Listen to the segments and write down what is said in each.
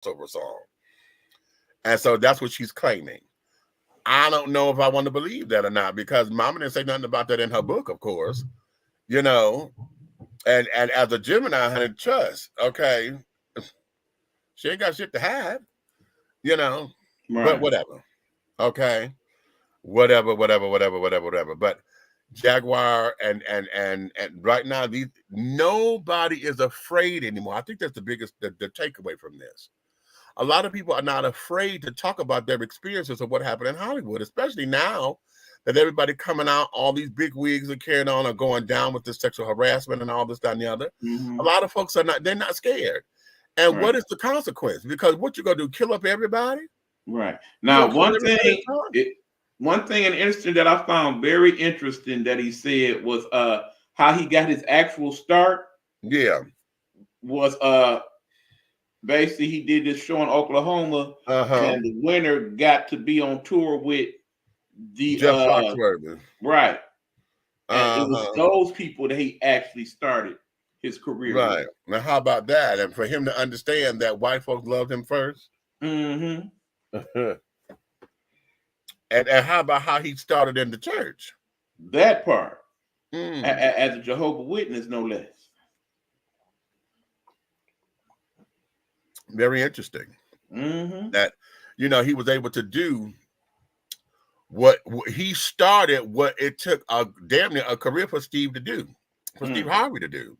crossover song. And so that's what she's claiming. I don't know if I want to believe that or not, because Mama didn't say nothing about that in her book, of course. You know, and as a Gemini, honey, trust, okay, she ain't got shit to hide, you know. But Right. whatever. Okay. Whatever. But Jaguar and right now, these nobody is afraid anymore. I think that's the biggest the takeaway from this. A lot of people are not afraid to talk about their experiences of what happened in Hollywood, especially now that everybody coming out, all these big wigs are carrying on are going down with the sexual harassment and all this, that, and the other. A lot of folks are not, they're not scared. And Right. what is the consequence? Because what you gonna do, kill up everybody? Right. You gonna Now, kill everybody? one thing and interesting that I found very interesting that he said was how he got his actual start. Yeah. Was basically he did this show in Oklahoma, Uh-huh. and the winner got to be on tour with the Jeff Foxworthy. right. And it was Uh-huh. those people that he actually started his career with. Right. Now how about that? And for him to understand that white folks loved him first. Mm-hmm. And how about how he started in the church? That part. Mm. As a Jehovah's Witness, no less. Very interesting. Mm-hmm. That, you know, he was able to do what he started, what it took a damn near a career for Steve to do, for Steve Harvey to do.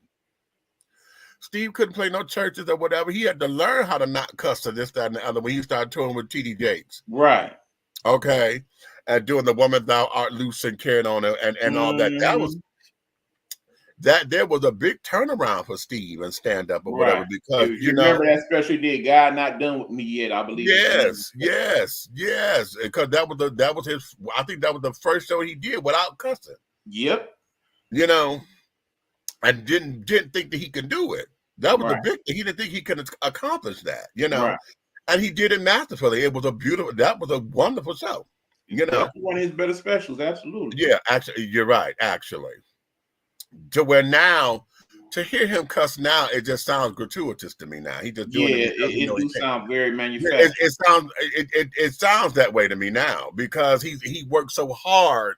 Steve couldn't play no churches or whatever. He had to learn how to not cuss to this, that, and the other when he started touring with T.D. Jakes. Right. Okay. And doing the Woman Thou Art Loose and carrying on and all that. That there was a big turnaround for Steve and stand up or whatever, Right. because You remember that special he did, God Not Done With Me Yet, I believe. yes, because that was his. I think that was the first show he did without cussing. Yep. You know, and didn't think that he could do it. That was the Right. big thing. He didn't think he could accomplish that. You know, Right. and he did it masterfully. It was a beautiful. That was a wonderful show. You know, Definitely one of his better specials. Absolutely. yeah. Actually, you're right. Actually, to where now, to hear him cuss now, it just sounds gratuitous to me now. He just doing it because he it know he do can. sound very manufactured. It sounds that way to me now, because he worked so hard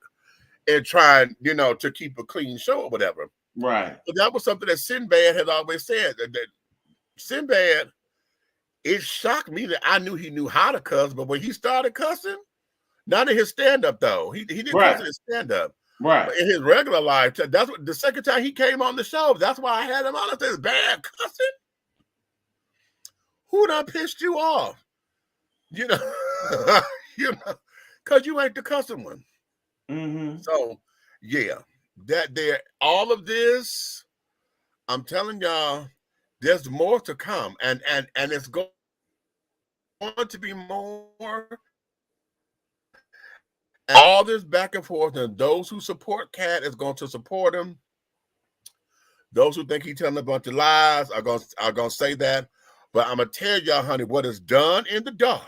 in trying, you know, to keep a clean show or whatever. Right. But that was something that Sinbad had always said. That Sinbad, it shocked me that I knew he knew how to cuss, but when he started cussing, not in his stand-up though. He didn't cuss in his stand-up. Right. But in his regular life, that's what the second time he came on the show. That's why I had him on. I said, bad cussing. Who done pissed you off? You know, you know, because you ain't the cussing one. Mm-hmm. So, yeah, that there, all of this, I'm telling y'all, there's more to come, and it's going to be more. And all this back and forth, and those who support Cat is going to support him. Those who think he's telling a bunch of lies are going to say that. But I'm going to tell y'all, honey, what is done in the dark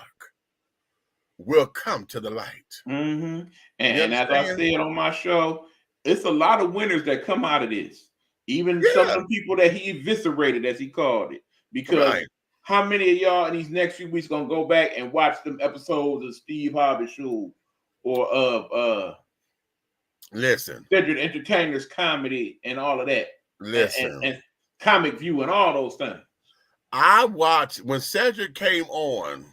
will come to the light. Mm-hmm. And as I said on my show, it's a lot of winners that come out of this. Even some of the people that he eviscerated, as he called it. Because how many of y'all in these next few weeks gonna go back and watch them episodes of Steve Harvey Show or of listen, Cedric Entertainer's comedy and all of that? Listen, and Comic View and all those things. I watched when Cedric came on,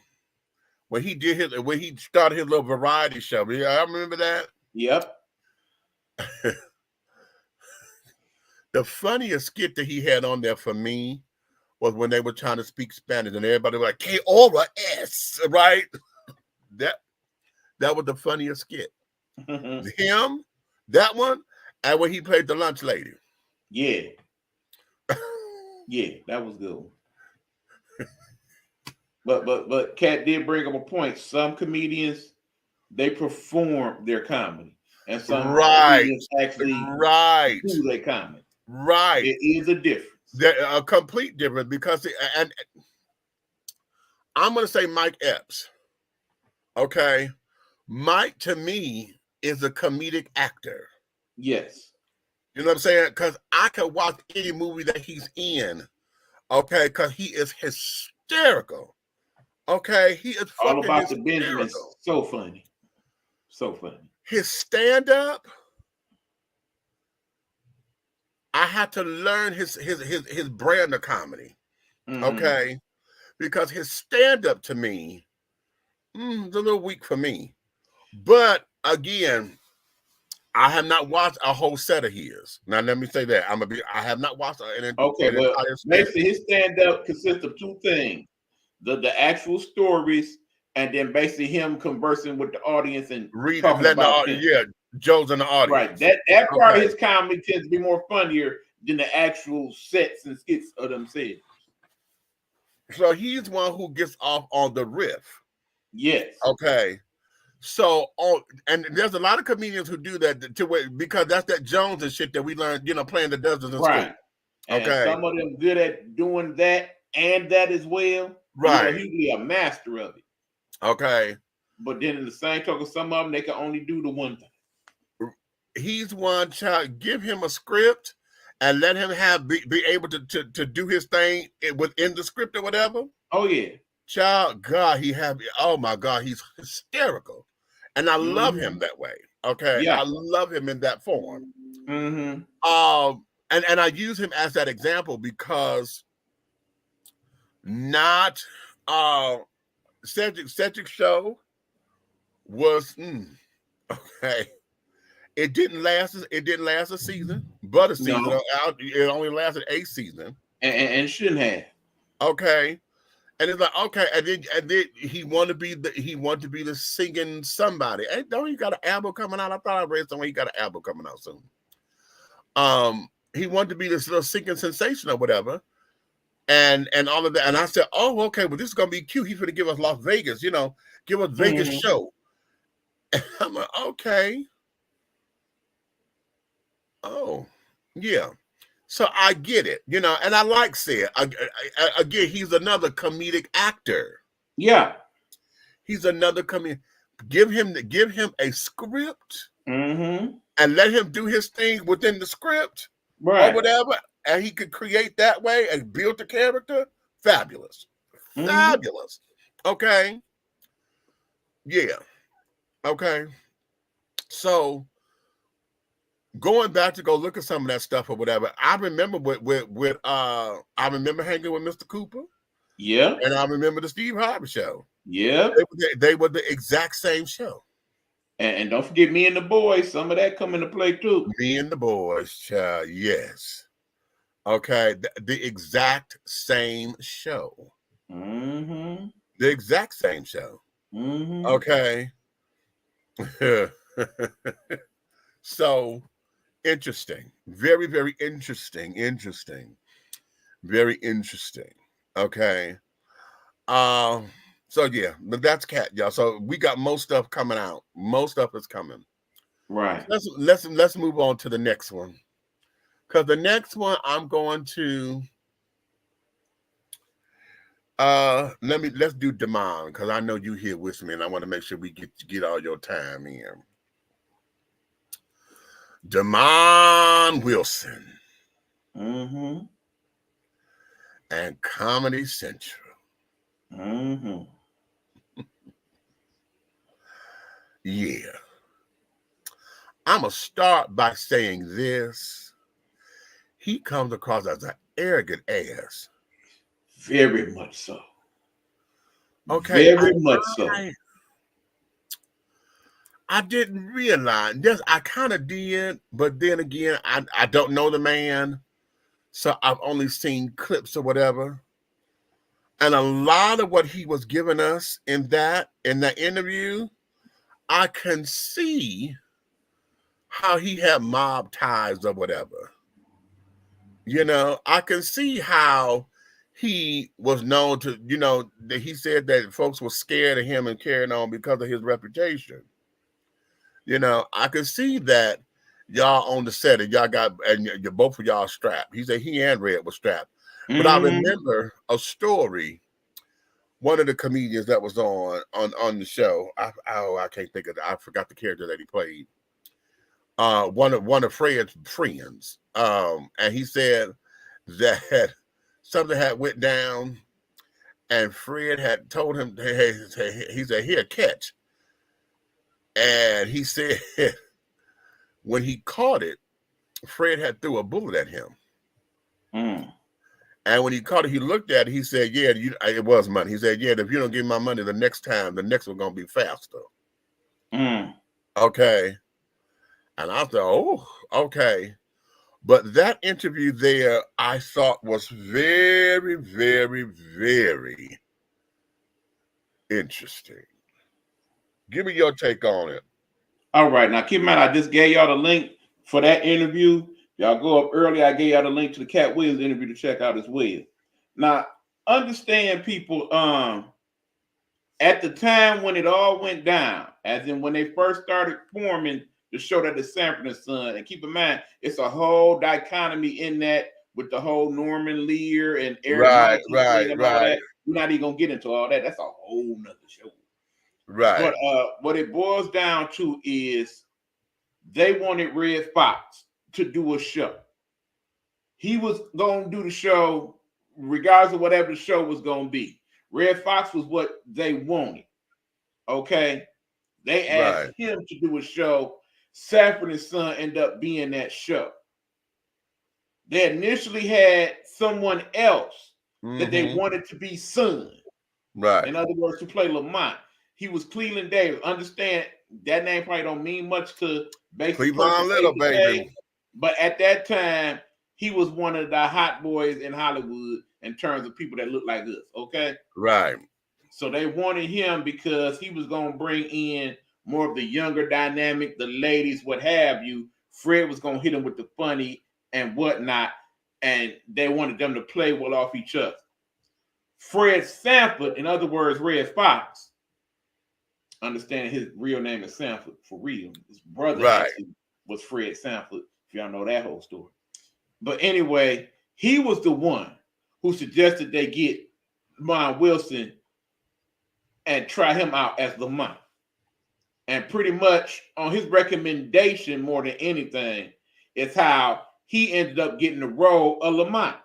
when he started his little variety show. I remember that. Yep. The funniest skit that he had on there for me was when they were trying to speak Spanish and everybody was like, "Que hora es," right? That was the funniest skit. Him, that one, and when he played the lunch lady. Yeah. Yeah, that was good. But Cat did bring up a point. Some comedians, they perform their comedy, and some comedians actually do their comedy. Right, it is a difference. A complete difference, because and I'm going to say Mike Epps. Okay, Mike to me is a comedic actor. Yes, you know what I'm saying, because I can watch any movie that he's in. Okay, because he is hysterical. Okay, he is All fucking About the Benjamins. hysterical. So funny. So funny. His stand-up, I had to learn his brand of comedy. Okay. Because his stand-up to me is a little weak for me. But again, I have not watched a whole set of his. Now let me say that. I have not watched an Okay, well, entire set. basically his stand-up consists of two things. The actual stories, and then basically him conversing with the audience and talking about them. Joe's in the Right. audience. That part of Okay. his comedy tends to be more funnier than the actual sets and skits of themselves. So he's one who gets off on the riff. Yes. Okay. So and there's a lot of comedians who do that because that's that Jones and shit that we learned, playing the dozens in school. And Okay. some of them good at doing that and that as well. Right. He'd be a master of it. Okay. But then in the same token, some of them they can only do the one thing. He's one child. Give him a script and let him be able to do his thing within the script or whatever. Oh yeah. Child, God, oh my God, he's hysterical. And I love him that way. Okay. Yeah. I love him in that form. Mm-hmm. And I use him as that example because not Cedric's show was okay. It didn't last a season, but a season. No. It only lasted a season. And shouldn't have. Okay. And it's like, okay, and then he wanted to be the singing somebody. Hey, don't you got an album coming out? I thought I read somewhere he got an album coming out soon. He wanted to be this little singing sensation or whatever, and all of that. And I said, oh, okay, well, this is gonna be cute. He's gonna give us Las Vegas, give us Vegas show. And I'm like, okay. Oh, yeah. So I get it, and I like Sid. Again, he's another comedic actor. Yeah. He's another comedian. Give him a script and let him do his thing within the script or whatever, and he could create that way and build the character. Fabulous. Fabulous. Okay. Yeah. Okay. So going back to go look at some of that stuff or whatever, I remember I remember hanging with Mr. Cooper. Yeah. And I remember the Steve Harvey show. Yeah. They were the exact same show. And don't forget Me and the Boys. Some of that come into play too. Me and the Boys, child. Yes. Okay. The exact same show. The exact same show. Okay. So interesting. Very, very interesting. Very interesting. Okay. So yeah, but that's Cat, y'all. So we got most stuff coming out. Most stuff is coming. Right. Let's move on to the next one. Because the next one I'm going to let's do Damon, because I know you here with me and I want to make sure we get all your time in. Damon Wilson. And Comedy Central. Yeah. I'm going to start by saying this. He comes across as an arrogant ass. Very much so. Okay. Very much so. I didn't realize. Yes, I kind of did. But then again, I don't know the man. So I've only seen clips or whatever. And a lot of what he was giving us in that interview, I can see how he had mob ties or whatever. I can see how he was known to, that he said that folks were scared of him and carrying on because of his reputation. I can see that y'all on the set and y'all got, and both of y'all strapped. He said he and Red was strapped. But I remember a story. One of the comedians that was on the show, I can't think of it. I forgot the character that he played. One of Fred's friends, and he said that something had went down, and Fred had told him, hey, he said, here, catch. And he said, when he caught it, Fred had threw a bullet at him. And when he caught it, he looked at it. He said, yeah, it was money. He said, yeah, if you don't give me my money the next time, the next one's going to be faster. Okay. And I thought, oh, okay. But that interview there, I thought was very, very, very interesting. Give me your take on it. All right. Now, keep in mind, I just gave y'all the link for that interview. Y'all go up early. I gave y'all the link to the Cat Williams interview to check out as well. Now, understand, people, at the time when it all went down, as in when they first started forming the show that is Sanford and Son, and keep in mind, it's a whole dichotomy in that with the whole Norman Lear and Eric and all that. We're not even gonna get into all that. That's a whole nother show. Right. But what it boils down to is they wanted Red Fox to do a show. He was going to do the show regardless of whatever the show was going to be. Red Fox was what they wanted. Okay? They asked him to do a show. Sanford and Son ended up being that show. They initially had someone else that they wanted to be Son. Right. In other words, to play Lamont. He was Cleveland Davis. Understand that name probably don't mean much to basic Cleveland Little Baby. But at that time, he was one of the hot boys in Hollywood in terms of people that look like us. Okay. Right. So they wanted him because he was going to bring in more of the younger dynamic, the ladies, what have you. Fred was going to hit him with the funny and whatnot. And they wanted them to play well off each other. Fred Sanford, in other words, Red Fox, understand his real name is Sanford for real. His brother actually was Fred Sanford, if y'all know that whole story. But anyway, he was the one who suggested they get Lamont Wilson and try him out as Lamont. And pretty much on his recommendation, more than anything, is how he ended up getting the role of Lamont.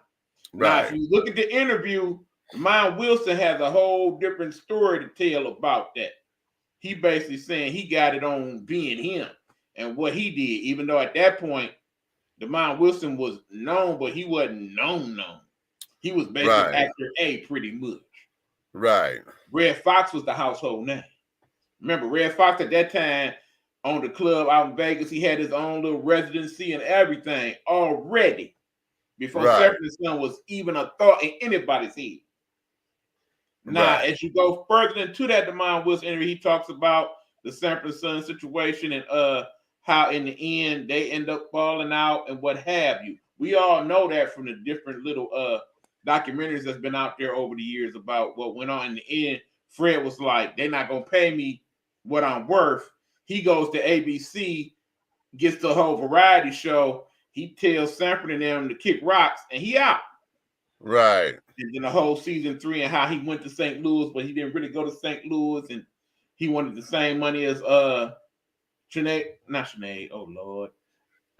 Now, if you look at the interview, Lamont Wilson has a whole different story to tell about that. He basically saying he got it on being him and what he did, even though at that point, Lamont Wilson was known, but he wasn't known. He was basically actor A pretty much. Right. Red Fox was the household name. Remember, Red Fox at that time owned the club out in Vegas. He had his own little residency and everything already before Sanford and Son was even a thought in anybody's head. Now, as you go further into that Lamont Wilson interview, he talks about the Sanford and Son situation and how in the end they end up falling out and what have you. We all know that from the different little documentaries that's been out there over the years about what went on. In the end, Fred was like, they're not going to pay me what I'm worth. He goes to ABC, gets the whole variety show. He tells Sanford and them to kick rocks, and he out. Right. And then the whole season 3 and how he went to St. Louis, but he didn't really go to St. Louis, and he wanted the same money as Sinead, oh Lord,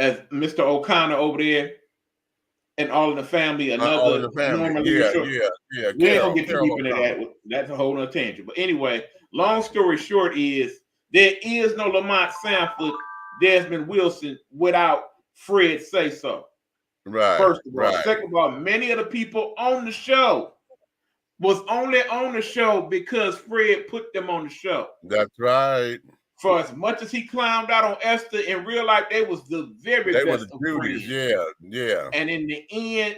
as Mr. O'Connor over there, and All in the Family, another normal show. Yeah. We ain't gonna get too deep into that. That's a whole other tangent. But anyway, long story short is there is no Lamont Sanford, Desmond Wilson without Fred say so. Right. First of all. Second of all, many of the people on the show was only on the show because Fred put them on the show. That's right. For as much as he clowned out on Esther, in real life, they was the very best of friends. Yeah. And in the end,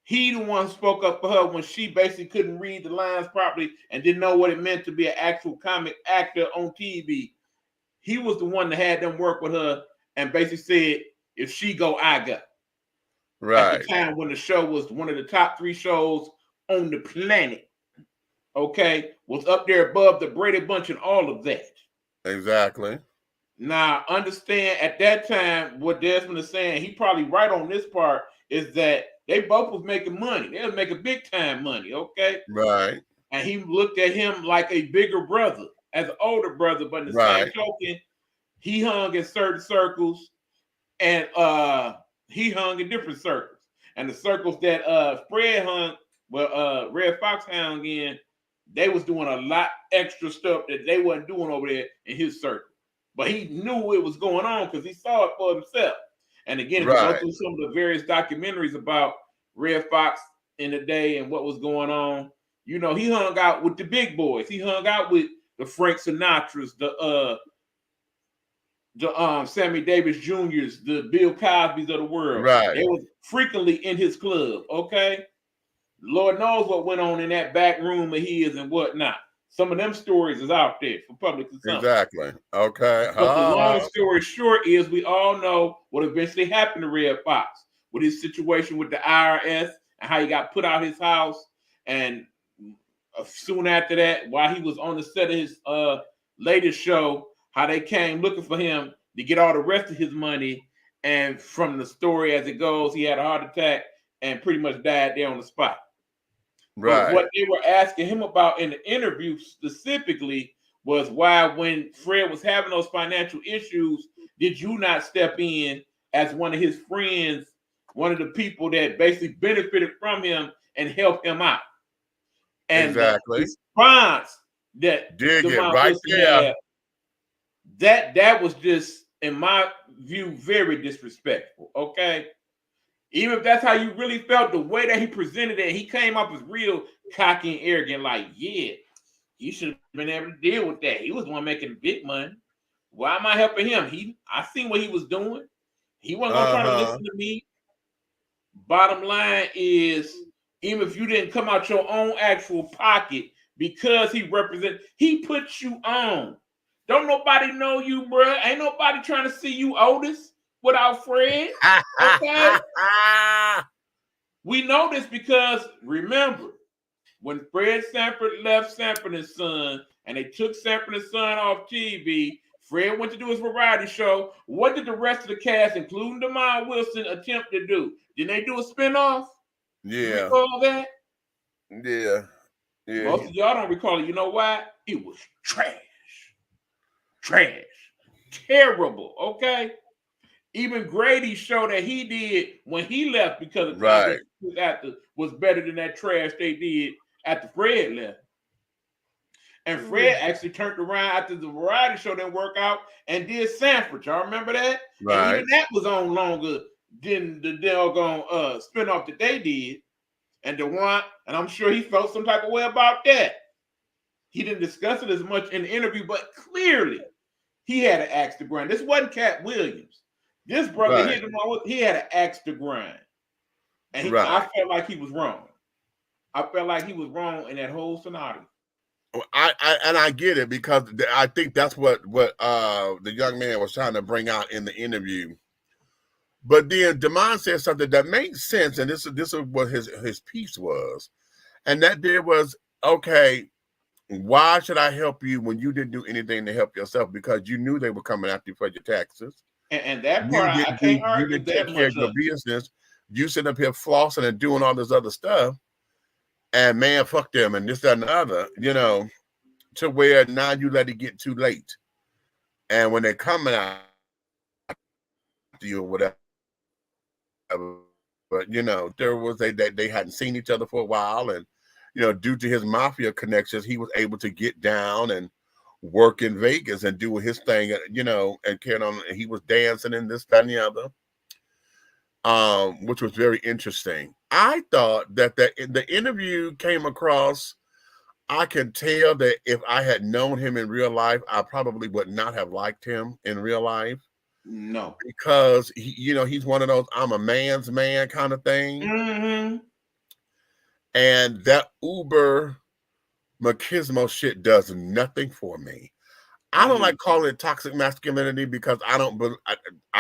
he the one who spoke up for her when she basically couldn't read the lines properly and didn't know what it meant to be an actual comic actor on TV. He was the one that had them work with her and basically said, if she go, I go. Right. At the time when the show was one of the top 3 shows on the planet, okay, was up there above the Brady Bunch and all of that. Exactly. Now, understand at that time, what Desmond is saying, he probably right on this part, is that they both was making money. They was making big time money, okay? Right. And he looked at him like a bigger brother, as an older brother, but in the same token, he hung in certain circles and he hung in different circles. And the circles that Fred hung Well, Red Foxhound again, they was doing a lot extra stuff that they wasn't doing over there in his circle. But he knew it was going on because he saw it for himself. And again, if you go through some of the various documentaries about Red Fox in the day and what was going on, you know, he hung out with the big boys. He hung out with the Frank Sinatras, the Sammy Davis Jr.'s, the Bill Cosby's of the world. Right. They was frequently in his club, okay? Lord knows what went on in that back room of his and whatnot. Some of them stories is out there for public consumption. Exactly. Okay. But the long story short is we all know what eventually happened to Red Fox with his situation with the IRS and how he got put out his house. And soon after that, while he was on the set of his latest show, how they came looking for him to get all the rest of his money. And from the story as it goes, he had a heart attack and pretty much died there on the spot. Right. But what they were asking him about in the interview specifically was why, when Fred was having those financial issues, did you not step in as one of his friends, one of the people that basically benefited from him and help him out? And the response that dig it right there. That was just, in my view, very disrespectful. Okay. Even if that's how you really felt, the way that he presented it, he came up as real cocky and arrogant, like, yeah, you should have been able to deal with that. He was the one making big money. Why am I helping him? I seen what he was doing. He wasn't going to try to listen to me. Bottom line is, even if you didn't come out your own actual pocket, because he put you on. Don't nobody know you, bro. Ain't nobody trying to see you, Otis, without Fred. Okay? We know this because, remember, when Fred Sanford left Sanford and Son and they took Sanford and Son off TV, Fred went to do his variety show. What did the rest of the cast, including Demond Wilson, attempt to do? Did they do a spinoff? Yeah. You recall that? Yeah. Most of y'all don't recall it. You know why? It was trash. Terrible. Okay? Even Grady's show that he did when he left because of after was better than that trash they did after Fred left. And Fred actually turned around after the variety show didn't work out and did Sanford. Y'all remember that? Right. And even that was on longer than the doggone spinoff that they did. And DeWant, and I'm sure he felt some type of way about that. He didn't discuss it as much in the interview, but clearly he had an axe to grind. This wasn't Cat Williams. This brother, he had an axe to grind. And I felt like he was wrong. I felt like he was wrong in that whole scenario. I get it, because I think that's what the young man was trying to bring out in the interview. But then Demond said something that makes sense, and this is what his piece was. And that there was, okay, why should I help you when you didn't do anything to help yourself? Because you knew they were coming after you for your taxes. And that part, I can't argue. You didn't take care of your business. You sitting up here flossing and doing all this other stuff. And man, fuck them and this, that, and the other, you know, to where now you let it get too late. And when they're coming out to you or whatever, but you know, there was they hadn't seen each other for a while, and you know, due to his mafia connections, he was able to get down and work in Vegas and do his thing, you know, and carry on. And he was dancing in this, that, and the other, which was very interesting. I thought that the interview came across, I can tell that if I had known him in real life, I probably would not have liked him in real life. No. Because, he's one of those I'm a man's man kind of thing. Mm-hmm. And that Uber machismo shit does nothing for me. I don't like calling it toxic masculinity because I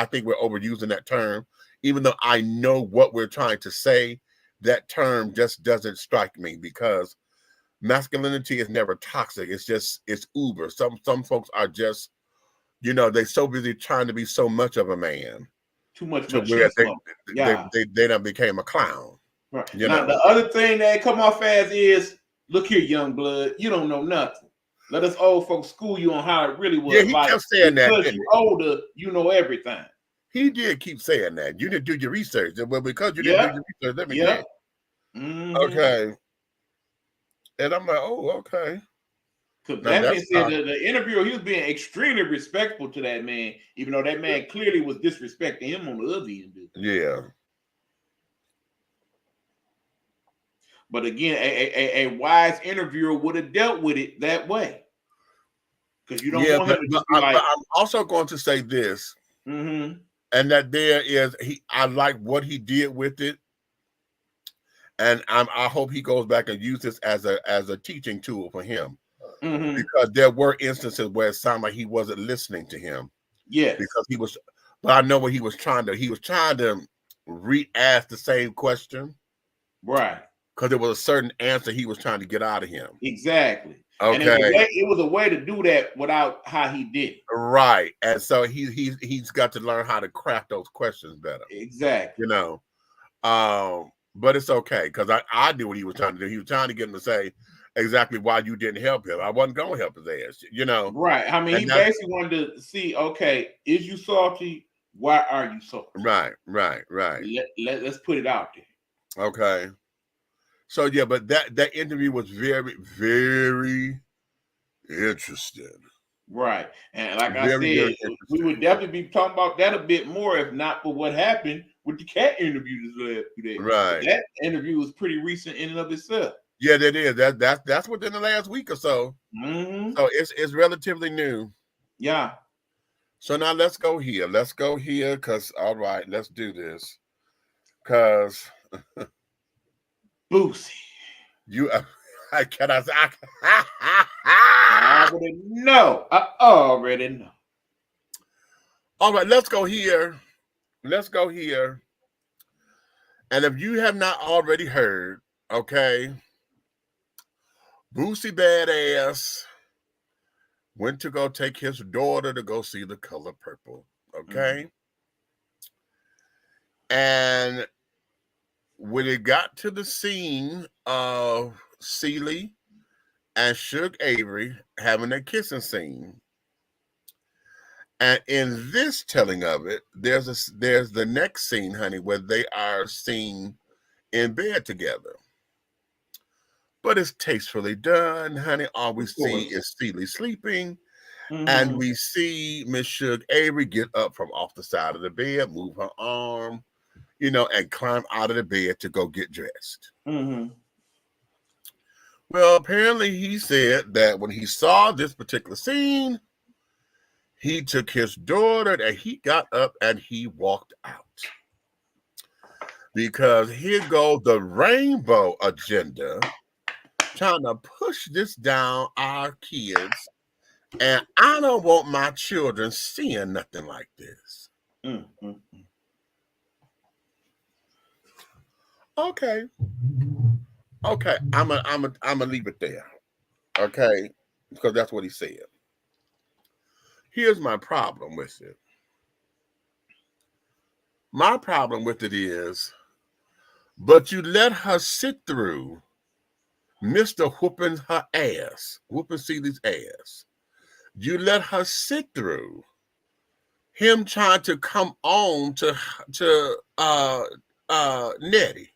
think we're overusing that term. Even though I know what we're trying to say, that term just doesn't strike me, because masculinity is never toxic. It's Uber. Some folks are just, they're so busy trying to be so much of a man. Too much. To where they done became a clown. Right. Now, the other thing that come off as is, look here, young blood, you don't know nothing. Let us old folks school you on how it really was. Yeah, he kept saying that. Because you're older, you know everything. He did keep saying that. You didn't do your research. Well, because you didn't do your research, let me tell you. Mm-hmm. Okay. And I'm like, oh, okay. Because that being said, the interviewer, he was being extremely respectful to that man, even though that man clearly was disrespecting him on the other end. Yeah. But again, a wise interviewer would have dealt with it that way. Because you don't want him to just be like. But I'm also going to say this, and that I like what he did with it. And I hope he goes back and uses this as a teaching tool for him, because there were instances where it sounded like he wasn't listening to him. Yes, because he was. But I know what he was trying to. He was trying to re-ask the same question, right? Because there was a certain answer he was trying to get out of him. Exactly. Okay. And it was a way to do that without how he did it. Right. And so he's got to learn how to craft those questions better. Exactly. You know. But it's okay, because I knew what he was trying to do. He was trying to get him to say exactly why you didn't help him. I wasn't going to help his ass, you know. Right. I mean, he basically wanted to see, okay, is you salty? Why are you salty? Right. Let's put it out there. Okay. So yeah, but that interview was very, very interesting. Right. And like I said, we would definitely be talking about that a bit more if not for what happened with the cat interview today. Right. That interview was pretty recent in and of itself. Yeah, that is. That's within the last week or so. So it's relatively new. Yeah. So now let's go here. Because all right, let's do this. Because Boosie. You I cannot say I already know. All right, let's go here. And if you have not already heard, okay, Boosie Badass went to go take his daughter to go see The Color Purple. Okay. And when it got to the scene of Celie and Suge Avery having a kissing scene, and in this telling of it, there's the next scene, honey, where they are seen in bed together. But it's tastefully done, honey. All we see is Celie sleeping, and we see Miss Suge Avery get up from off the side of the bed, move her arm, and climb out of the bed to go get dressed. Well, apparently he said that when he saw this particular scene, he took his daughter and he got up and he walked out. Because here goes the rainbow agenda trying to push this down our kids. And I don't want my children seeing nothing like this. Okay. I'm gonna leave it there. Okay, because that's what he said. Here's my problem with it. My problem with it is, but you let her sit through Mr. whooping her ass, whooping Celie's ass. You let her sit through him trying to come on to Nettie.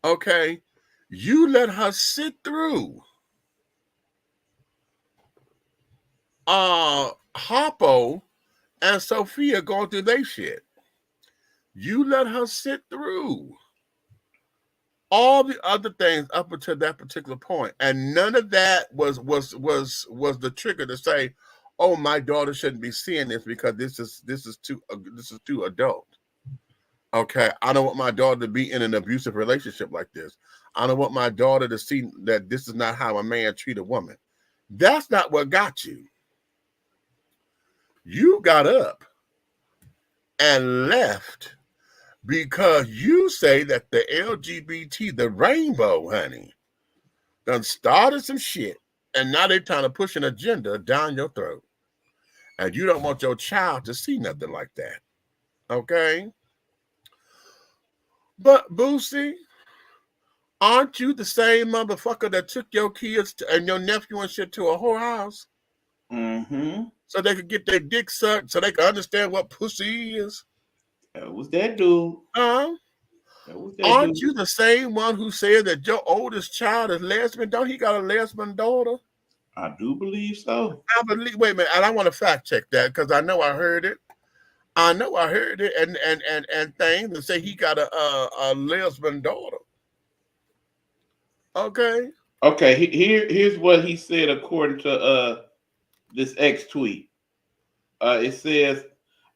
Okay, you let her sit through Harpo and Sophia going through their shit. You let her sit through all the other things up until that particular point, and none of that was the trigger to say, "Oh, my daughter shouldn't be seeing this because this is too adult." Okay, I don't want my daughter to be in an abusive relationship like this. I don't want my daughter to see that this is not how a man treat a woman. That's not what got you. You got up and left because you say that the LGBT, the rainbow, honey, done started some shit, and now they're trying to push an agenda down your throat. And you don't want your child to see nothing like that. Okay? But Boosie, aren't you the same motherfucker that took your kids and your nephew and shit to a whorehouse? So they could get their dick sucked, so they could understand what pussy is? That was that dude. Aren't you the same one who said that your oldest child is lesbian? Don't he got a lesbian daughter? I do believe so. I believe. Wait a minute, and I want to fact check that because I know I heard it. I know I heard it, and things and say he got a lesbian daughter. Okay. Okay. Here's what he said according to this X tweet. It says,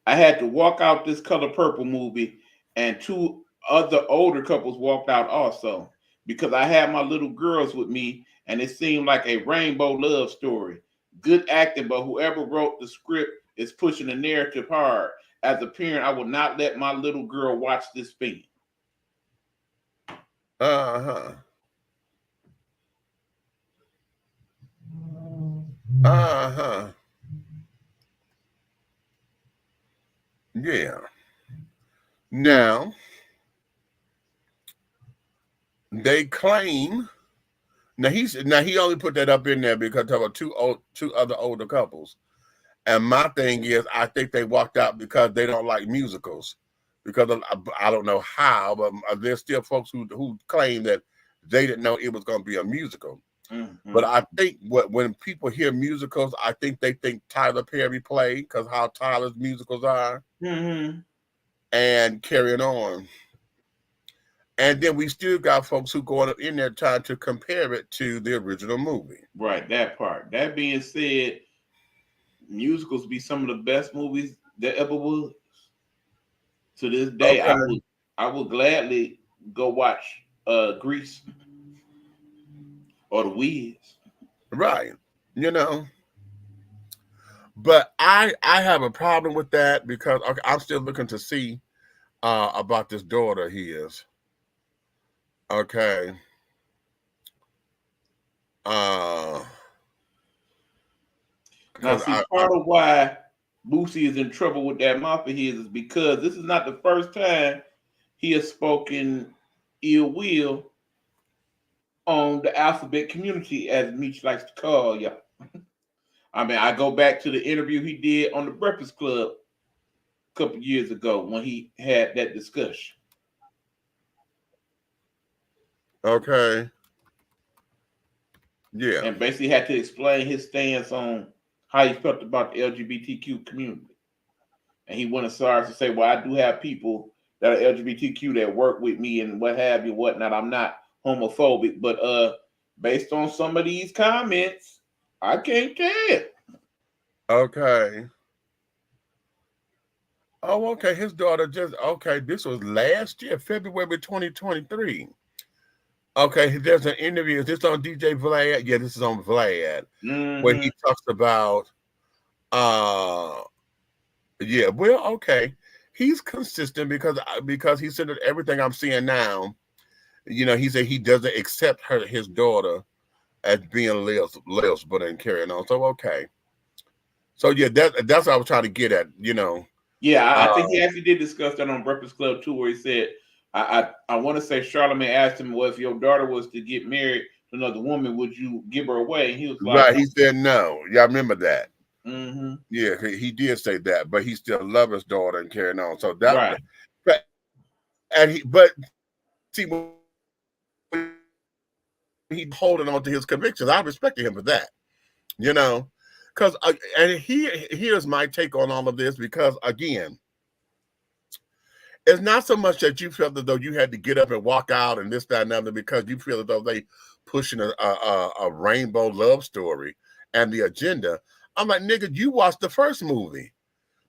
I had to walk out this Color Purple movie, and two other older couples walked out also because I had my little girls with me, and it seemed like a rainbow love story. Good acting, but whoever wrote the script is pushing the narrative hard. As a parent, I will not let my little girl watch this film. Uh-huh. Uh-huh. Yeah. Now, they claim now he only put that up in there because there were two other older couples. And my thing is, I think they walked out because they don't like musicals. Because I don't know how, but there's still folks who claim that they didn't know it was going to be a musical. Mm-hmm. But I think when people hear musicals, I think they think Tyler Perry played because how Tyler's musicals are, and Carrying On. And then we still got folks who going up in there trying to compare it to the original movie. Right, that part. That being said, musicals be some of the best movies that ever was. To this day, okay. I would gladly go watch Grease or The Wiz. Right. You know. But I have a problem with that because okay, I'm still looking to see about this daughter of his. Okay. Now, see, part of why Boosie is in trouble with that mouth of his is because this is not the first time he has spoken ill will on the alphabet community, as Meach likes to call y'all. I mean, I go back to the interview he did on the Breakfast Club a couple years ago when he had that discussion. Okay. Yeah. And basically had to explain his stance on how he felt about the LGBTQ community. And he went as far as to say, well, I do have people that are LGBTQ that work with me and what have you, whatnot. I'm not homophobic, but based on some of these comments, I can't tell. Okay. Oh, okay. His daughter this was last year, February 2023. Okay, there's an interview. Is this on DJ Vlad? Yeah, this is on Vlad. Where he talks about yeah, well, okay. He's consistent because he said that everything I'm seeing now, you know, he said he doesn't accept his daughter as being lesbian and carrying on. So okay. So yeah, that's what I was trying to get at, you know. Yeah, I think he actually did discuss that on Breakfast Club too, where he said, I want to say Charlamagne asked him, well, if your daughter was to get married to another woman, would you give her away? And he was like, right. He said no. Yeah, I remember that. Mm-hmm. Yeah, he did say that, but he still loves his daughter and carrying on. So that, right. But see, he holding on to his convictions. I respected him for that, you know, because and here's my take on all of this because again, it's not so much that you felt as though you had to get up and walk out and this, that, and other because you feel as though they pushing a rainbow love story and the agenda. I'm like, nigga, you watched the first movie.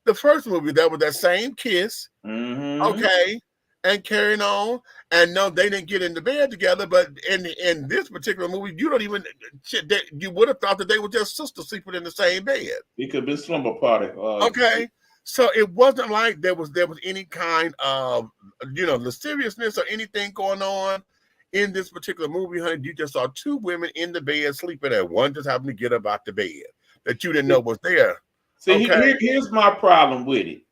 The first movie, that was that same kiss, okay, and carrying on. And no, they didn't get into bed together, but in this particular movie, you don't even, you would have thought that they were just sisters sleeping in the same bed. It could be slumber party. Okay. So it wasn't like there was any kind of, you know, the seriousness or anything going on in this particular movie, honey. You just saw two women in the bed sleeping and one just happened to get up out the bed that you didn't know was there. See, okay. Here's my problem with it.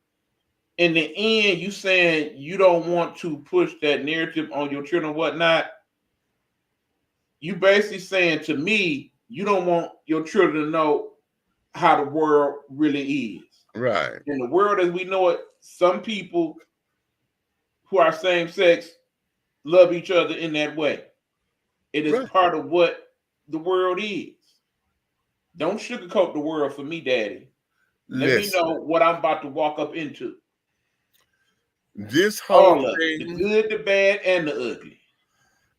In the end, you saying you don't want to push that narrative on your children and whatnot. You basically saying to me, you don't want your children to know how the world really is. Right. In the world as we know it, some people who are same sex love each other in that way. It is Right. part of what the world is. Don't sugarcoat the world for me, Daddy. Let me Listen, know what I'm about to walk up into. this whole All of it. The thing. good, the bad, and the ugly.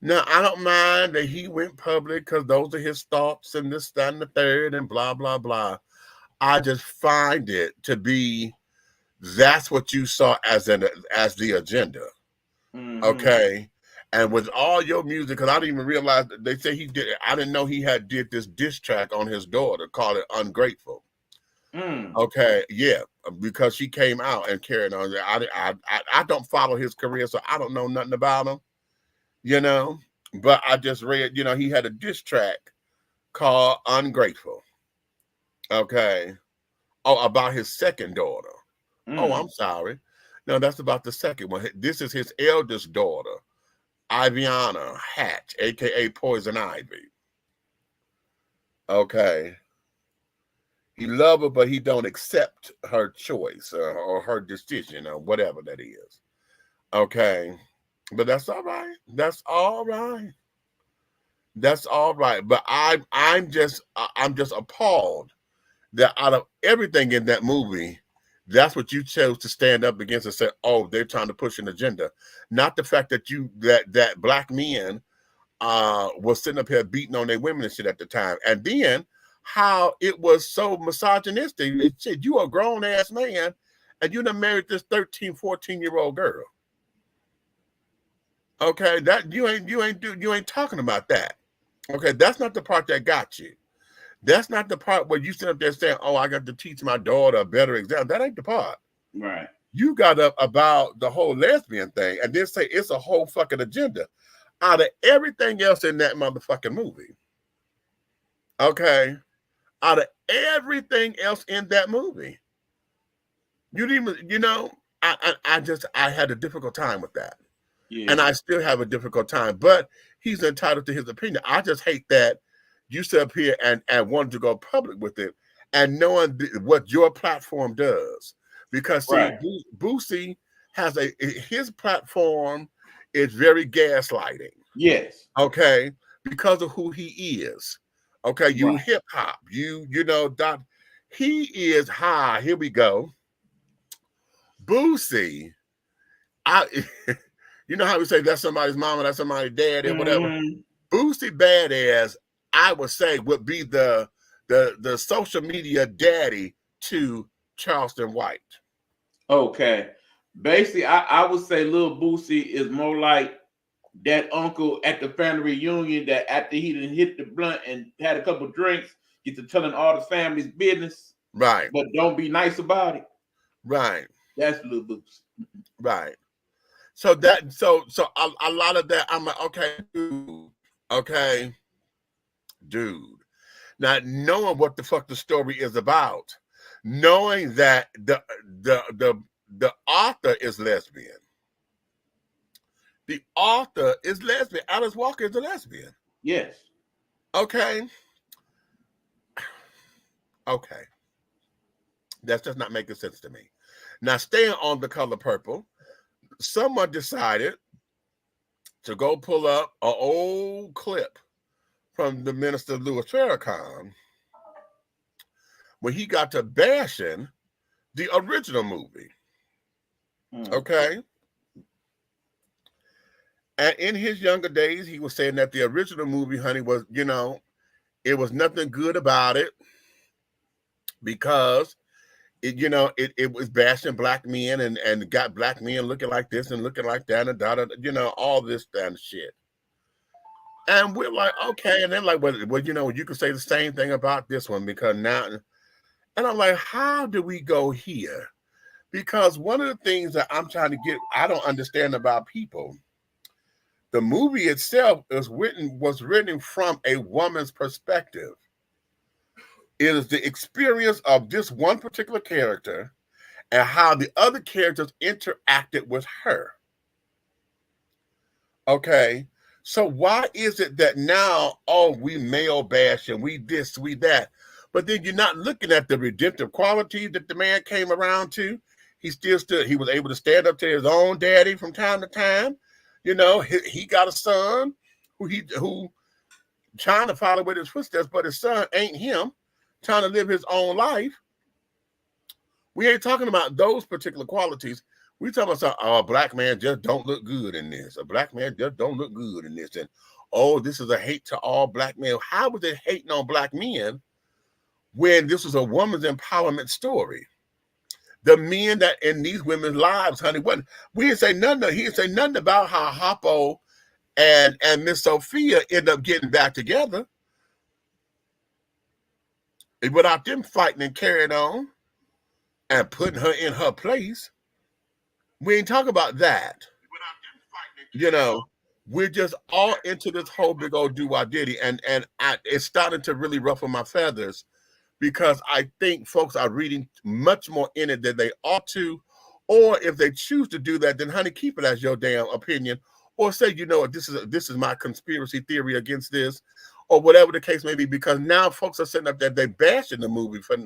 Now, I don't mind that he went public because those are his thoughts and this, that, and the third, and blah, blah, blah. I just find it to be that's what you saw as the agenda. Mm-hmm. Okay. And with all your music, because I didn't even realize that they say he did. I didn't know he had did this diss track on his daughter, called it "Ungrateful." Mm. Okay, yeah, because she came out and carried on. I don't follow his career, so I don't know nothing about him. You know, but I just read. He had a diss track called "Ungrateful." Okay. Oh, about his second daughter. Oh, I'm Mm. sorry. No, that's about the second one. This is his eldest daughter, Iviana Hatch, aka Poison Ivy. Okay. He love her, but he don't accept her choice or her decision or whatever that is. Okay. But that's all right. That's all right. That's all right. But I'm just appalled that out of everything in that movie, that's what you chose to stand up against and say, "Oh, they're trying to push an agenda." Not the fact that that black men was sitting up here beating on their women and shit at the time, and then how it was so misogynistic. It said you a grown ass man, and you done married this 13, 14-year-old girl. Okay, that you ain't talking about that. Okay, that's not the part that got you. That's not the part where you sit up there saying, "Oh, I got to teach my daughter a better example." That ain't the part. Right. You got up about the whole lesbian thing and then say it's a whole fucking agenda out of everything else in that motherfucking movie. Okay, out of everything else in that movie, you didn't even, I had a difficult time with that, and Yeah. I still have a difficult time. But he's entitled to his opinion. I just hate that you sit up here and wanted to go public with it, and knowing what your platform does. Because see, Right. Boosie has his platform is very gaslighting. Yes. Okay, because of who he is. Okay, you Right. hip hop, Doc. He is high. Here we go. Boosie, I, you know how we say that's somebody's mama, that's somebody's dad, or whatever. Mm-hmm. Boosie Badass, I would say, would be the social media daddy to Charleston White. Okay. Basically, I would say Lil Boosie is more like that uncle at the family reunion that after he done hit the blunt and had a couple drinks, get to telling all the family's business, Right, but don't be nice about it. right, That's Lil Boosie. right. So a lot of that, I'm like, okay, dude, okay, dude. Now, knowing what the fuck the story is about, knowing that the author is lesbian. The author is lesbian. Alice Walker is a lesbian. Yes. Okay. Okay. That's just not making sense to me. Now, staying on the color purple, someone decided to go pull up an old clip from the minister Louis Farrakhan when he got to bashing the original movie. Mm. Okay. And in his younger days, he was saying that the original movie, honey, was, it was nothing good about it because it was bashing black men and got black men looking like this and looking like that and all this kind of shit. And we're like, okay. And then like, well, you can say the same thing about this one because now, and I'm like, how do we go here? Because one of the things that I don't understand about people, the movie itself was written from a woman's perspective. It is the experience of this one particular character and how the other characters interacted with her. Okay. So why is it that now, oh, we male bash and we this, we that, but then you're not looking at the redemptive quality that the man came around to? He still stood. He was able to stand up to his own daddy from time to time. You know, he got a son who trying to follow with his footsteps, but his son ain't him, trying to live his own life. We ain't talking about those particular qualities. We talking about a black man just don't look good in this. A black man just don't look good in this. And oh, this is a hate to all black men. How was it hating on black men when this was a woman's empowerment story? The men that in these women's lives, honey, what we didn't say nothing. He didn't say nothing about how Harpo and Miss Sophia end up getting back together without them fighting and carrying on and putting her in her place. We ain't talking about that. You know, we're just all into this whole big old do-wah-diddy, and it's starting to really ruffle my feathers because I think folks are reading much more in it than they ought to, or if they choose to do that, then honey, keep it as your damn opinion, or say, you know what, this is my conspiracy theory against this, or whatever the case may be, because now folks are sitting up there, they bashing the movie for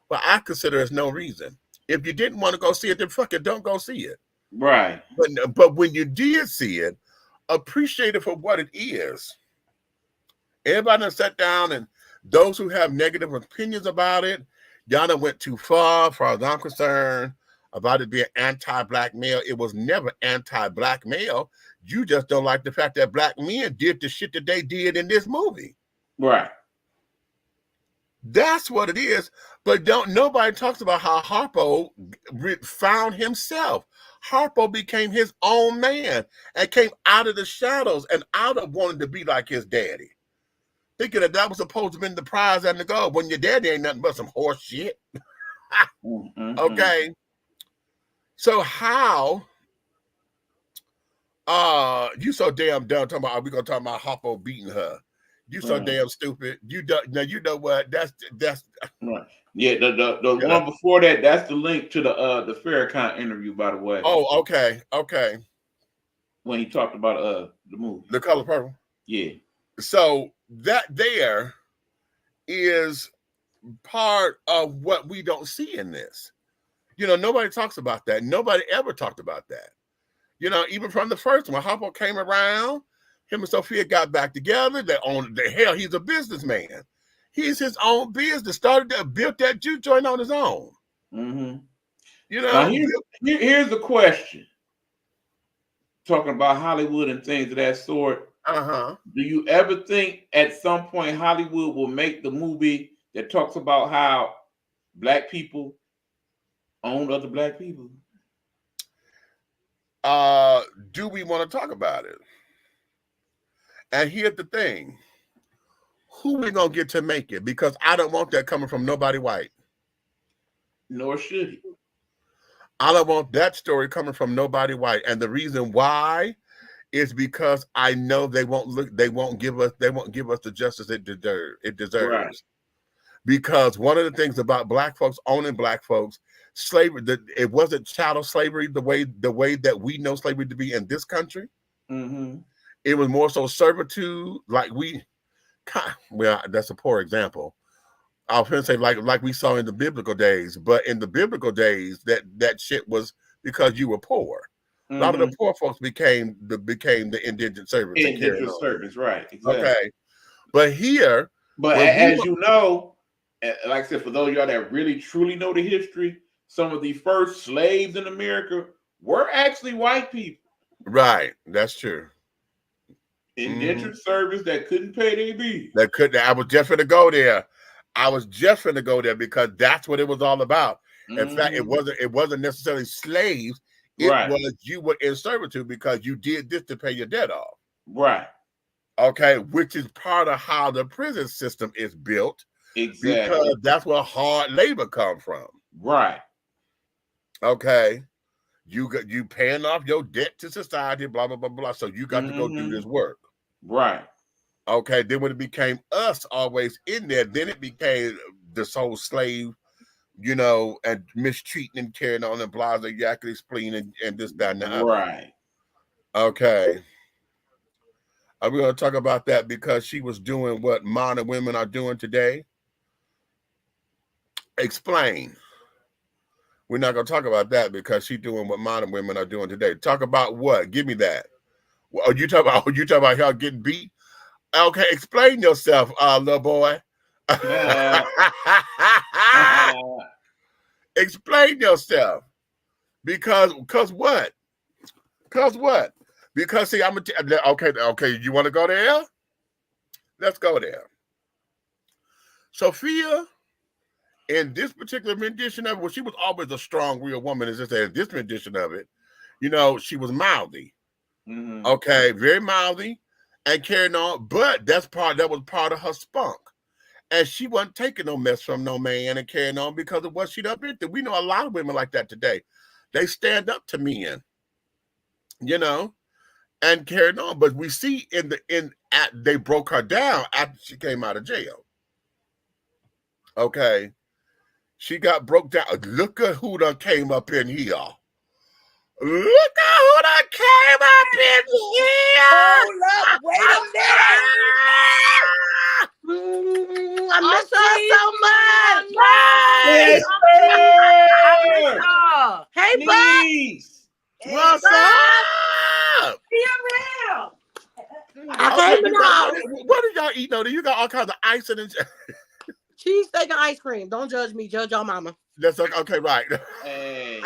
what I consider as no reason. If you didn't want to go see it, then fuck it, don't go see it. Right. But when you did see it, appreciate it for what it is. Everybody done sat down, and those who have negative opinions about it, y'all done went too far as I'm concerned, about it being anti-black male. It was never anti-black male. You just don't like the fact that black men did the shit that they did in this movie. Right. That's what it is. But nobody talks about how Harpo found himself. Harpo became his own man and came out of the shadows and out of wanting to be like his daddy. Thinking that was supposed to be the prize and the goal, when your daddy ain't nothing but some horse shit. Okay. So how you so damn dumb talking about, are we gonna talk about Harpo beating her? You so damn stupid. You don't now. You know what? That's right. Yeah. The one before that. That's the link to the Farrakhan interview, by the way. Oh, okay. When he talked about the movie, The Color Purple. Yeah. So that there is part of what we don't see in this. You know, nobody talks about that. Nobody ever talked about that. You know, even from the first one, Harpo came around. Him and Sophia got back together. They owned the hell. He's a businessman. He's his own business. Built that juke joint on his own. Mm-hmm. You know. Now here's the question. Talking about Hollywood and things of that sort. Do you ever think at some point Hollywood will make the movie that talks about how black people own other black people? Do we want to talk about it? And here's the thing. Who we gonna get to make it? Because I don't want that coming from nobody white. Nor should he. I don't want that story coming from nobody white. And the reason why is because I know they won't give us the justice it deserves. Right. Because one of the things about black folks owning black folks, slavery, it wasn't chattel slavery the way that we know slavery to be in this country. Mm-hmm. It was more so servitude, well, that's a poor example. I was going to say like we saw in the biblical days, but in the biblical days, that shit was because you were poor. Mm-hmm. A lot of the poor folks became the indigent servants. Indigent servants, right? Exactly. Okay, but here, as you know, like I said, for those of y'all that really truly know the history, some of the first slaves in America were actually white people. Right, that's true. Indentured service that couldn't pay their bills. I was just going to go there. Because that's what it was all about. In fact, it wasn't necessarily slaves. It was you were in servitude because you did this to pay your debt off. Right. Okay, which is part of how the prison system is built. Exactly. Because that's where hard labor comes from. Right. Okay. You paying off your debt to society, blah, blah, blah, blah. So you got to go do this work. Right. Okay. Then when it became us always in there, then it became this whole slave, you know, and mistreating and carrying on and blah, blah, yakety spleen and this, that, and the other. Right. Okay. Are we going to talk about that because she was doing what modern women are doing today? Explain. We're not going to talk about that because she's doing what modern women are doing today. Talk about what? Give me that. Oh, you talking about y'all getting beat? Okay, explain yourself, little boy. Explain yourself. Because what? Because what? Because see, I'm okay. You want to go there? Let's go there. Sophia, in this particular rendition of it, well, she was always a strong, real woman. As I said, this rendition of it, she was mouthy. Mm-hmm. Okay, very mouthy and carrying on, but that was part of her spunk. And she wasn't taking no mess from no man and carrying on because of what she'd up into. We know a lot of women like that today. They stand up to men, and carried on. But we see they broke her down after she came out of jail. Okay. She got broke down. Look at who done came up in here. Look at who done came up in here. Hold up, wait a minute. I miss her so much. Hey, please. What's up? What did y'all eat? You got all kinds of ice and cheesesteak and ice cream. Don't judge me. Judge your mama. That's okay, right. Hey.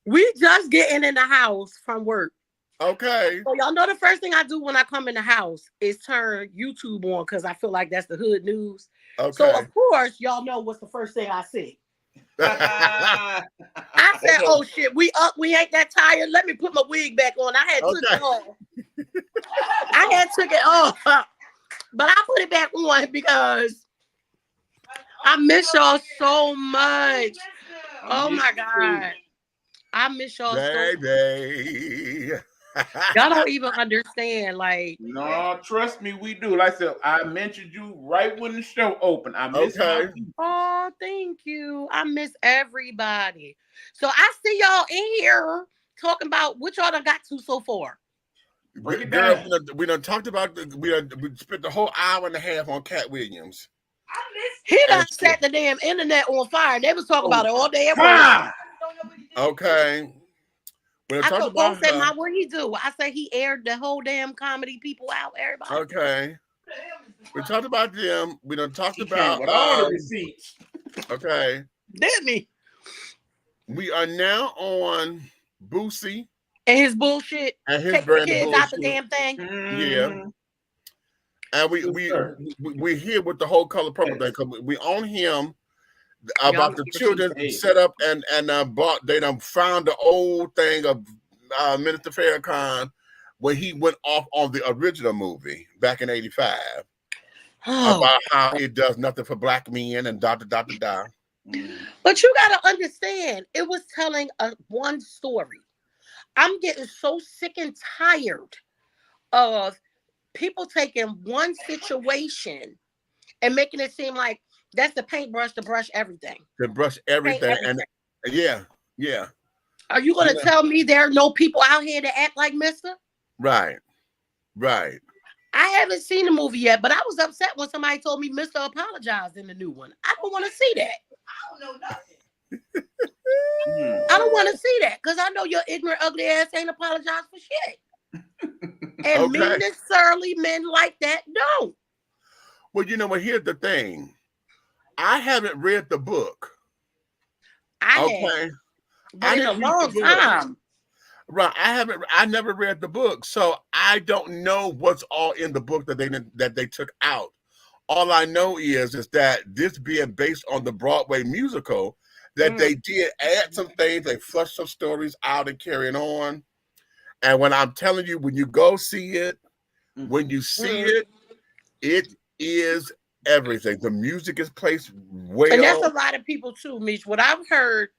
We just getting in the house from work. Okay. So y'all know the first thing I do when I come in the house is turn YouTube on because I feel like that's the hood news. Okay. So of course y'all know what's the first thing I see. I said, "Oh shit, we up. We ain't that tired. Let me put my wig back on." I had took it off. But I put it back on because I miss y'all so much. Oh my God. I miss y'all so much. Y'all don't even understand. Like, no, trust me, we do. Like I said, I mentioned you right when the show opened. I miss my people. Oh, thank you. I miss everybody. So I see y'all in here talking about what y'all done got to so far. Girl, we done talked about we spent the whole hour and a half on Cat Williams. He done set the damn internet on fire. They was talking about it all day at work. Okay. I told both said, "My, what he do?" I said he aired the whole damn comedy people out. Everybody. Okay. We talked about them. We done talked about with all the receipts. Okay. Didn't he? We are now on Boosie and his bullshit. And his take brand the kids of bullshit. out the damn thing. Yeah. And we here with the whole color purple thing. We own him about the children set up and they done found the old thing of Minister Farrakhan when he went off on the original movie back in '85 about how it does nothing for black men and da. But you gotta understand, it was telling one story. I'm getting so sick and tired of people taking one situation and making it seem like that's the paintbrush to brush everything. To brush everything. And yeah. Are you going to tell me there are no people out here that act like Mr.? Right. I haven't seen the movie yet, but I was upset when somebody told me Mr. apologized in the new one. I don't want to see that. I don't know nothing. I don't want to see that because I know your ignorant, ugly ass ain't apologized for shit. And mean and surly men like that don't. Well, you know what? Here's the thing. I haven't read the book. I in a long time. Right. I never read the book. So I don't know what's all in the book that they took out. All I know is that this being based on the Broadway musical, that they did add some things, they flushed some stories out and carrying on. And when I'm telling you, when you go see it, when you see it, it is everything. The music is placed well. And that's a lot of people too, Meach. What I've heard,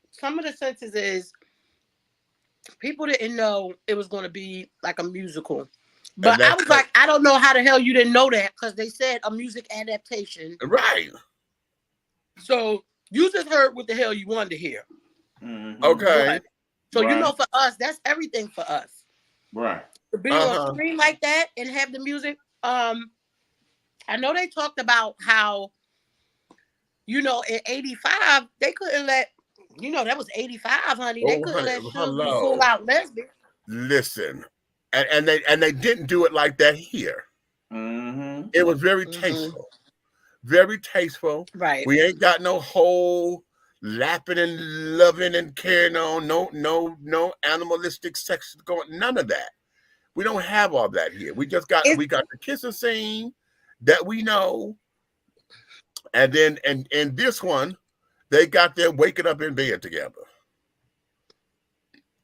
some of the senses is people didn't know it was going to be like a musical. But I was like, I don't know how the hell you didn't know that because they said a music adaptation. Right. So you just heard what the hell you wanted to hear. Okay. Right. So you know, for us, that's everything for us. Right. To be on screen like that and have the music. I know they talked about how, in '85, they couldn't let, that was '85, honey. They couldn't let Suge be full out lesbian. Listen, and they didn't do it like that here. Mm-hmm. It was very tasteful, very tasteful. Right. We ain't got no whole lapping and loving and carrying on. No animalistic sex going. None of that. We don't have all that here. We got the kissing scene that we know, and then and this one, they got them waking up in bed together.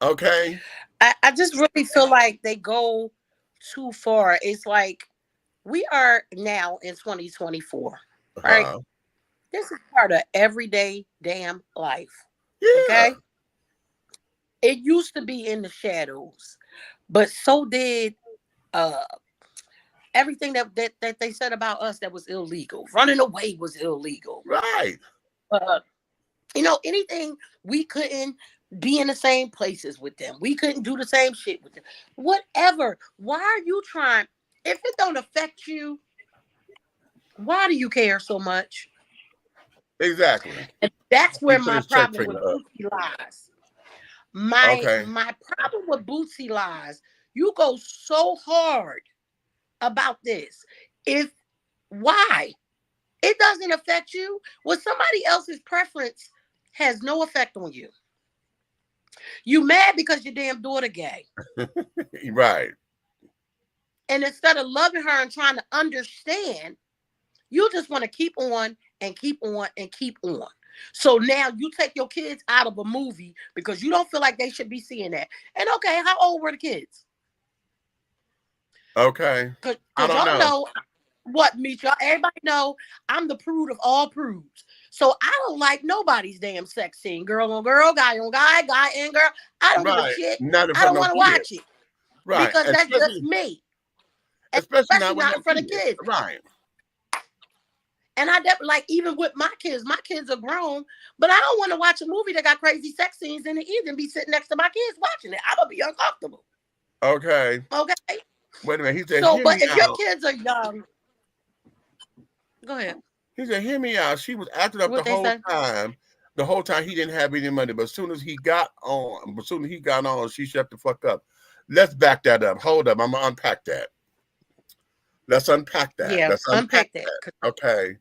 Okay. I just really feel like they go too far. It's like we are now in 2024, right? This is part of everyday damn life. Yeah. Okay. It used to be in the shadows, but so did everything that they said about us that was illegal. Running away was illegal. Right. Anything we couldn't be in the same places with them. We couldn't do the same shit with them. Whatever. Why are you trying? If it don't affect you, why do you care so much? Exactly. And that's where my problem with Bootsy lies. My problem with Bootsy lies. You go so hard about this. Why? It doesn't affect you. Well, somebody else's preference has no effect on you. You mad because your damn daughter gay. Right. And instead of loving her and trying to understand, you just want to keep on and keep on and keep on. So now you take your kids out of a movie because you don't feel like they should be seeing that. And okay, how old were the kids? Okay. Because y'all know what, meach. Y'all, everybody know I'm the prude of all prudes. So I don't like nobody's damn sex scene. Girl on girl, guy on guy, guy and girl. I don't give a shit. I don't want to watch it. Right. Because that's just me. Especially not in front of kids. Right. And I definitely, like, even with my kids are grown, but I don't want to watch a movie that got crazy sex scenes in it either and be sitting next to my kids watching it. I'm going to be uncomfortable. Okay. Wait a minute. He said, so, but if your kids are young, go ahead. He said, hear me out. She was acting up the whole time. The whole time he didn't have any money, but as soon as he got on, she shut the fuck up. Let's back that up. Hold up. I'm going to unpack that. Let's unpack that. Yeah, let's unpack that. Okay.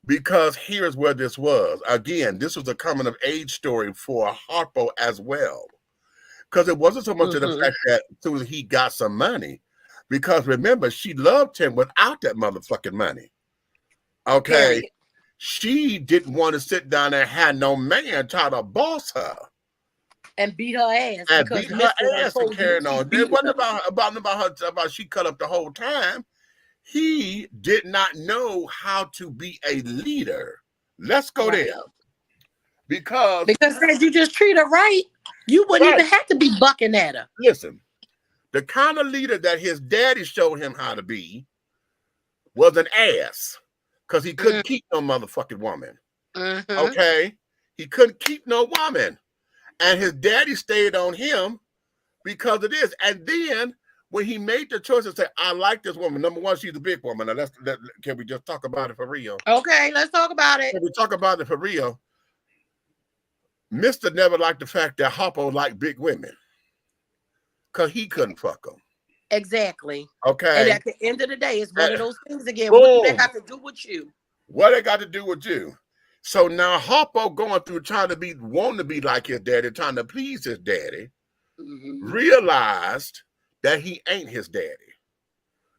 Because here's where this was. Again, this was a coming of age story for Harpo as well. Because it wasn't so much of the fact that as soon as he got some money, because remember, she loved him without that motherfucking money. Okay. Period. She didn't want to sit down there and have no man try to boss her. And beat her ass. And beat her ass and carrying on. It wasn't about she cut up the whole time. He did not know how to be a leader. Let's go there. Because if you just treat her right, you wouldn't even have to be bucking at her. Listen, the kind of leader that his daddy showed him how to be was an ass. Because he couldn't keep no motherfucking woman. Okay? He couldn't keep no woman. And his daddy stayed on him because of this. And then when he made the choice to say, I like this woman. Number one, she's a big woman. Now, can we just talk about it for real? Okay, let's talk about it. Can we talk about it for real? Mr. never liked the fact that Harpo liked big women. Because he couldn't fuck them. Exactly. Okay. And at the end of the day, it's one of those things again. Boom. What do they have to do with you? What they got to do with you? So now Harpo going through wanting to be like his daddy, trying to please his daddy, realized that he ain't his daddy.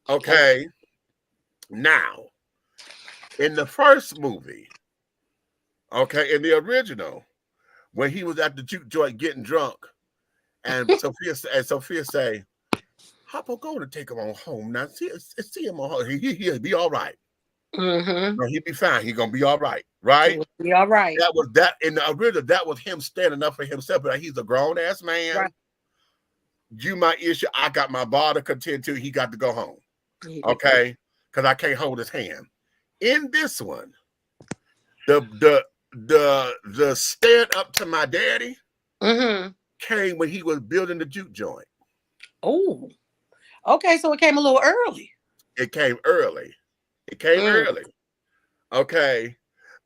Okay. Now, in the first movie, okay, in the original, when he was at the juke joint getting drunk, and Sophia say, Harpo, go to take him on home now. See him on home. He'll be all right. No, he'll be fine. He's gonna be all right, right? He'll be all right. That was that in the original. That was him standing up for himself. But he's a grown ass man. Right. You my issue. I got my bar to contend to. He got to go home. Okay, because I can't hold his hand. In this one, the stand up to my daddy came when he was building the juke joint. Oh, okay. So it came a little early. It came early. Early. Okay.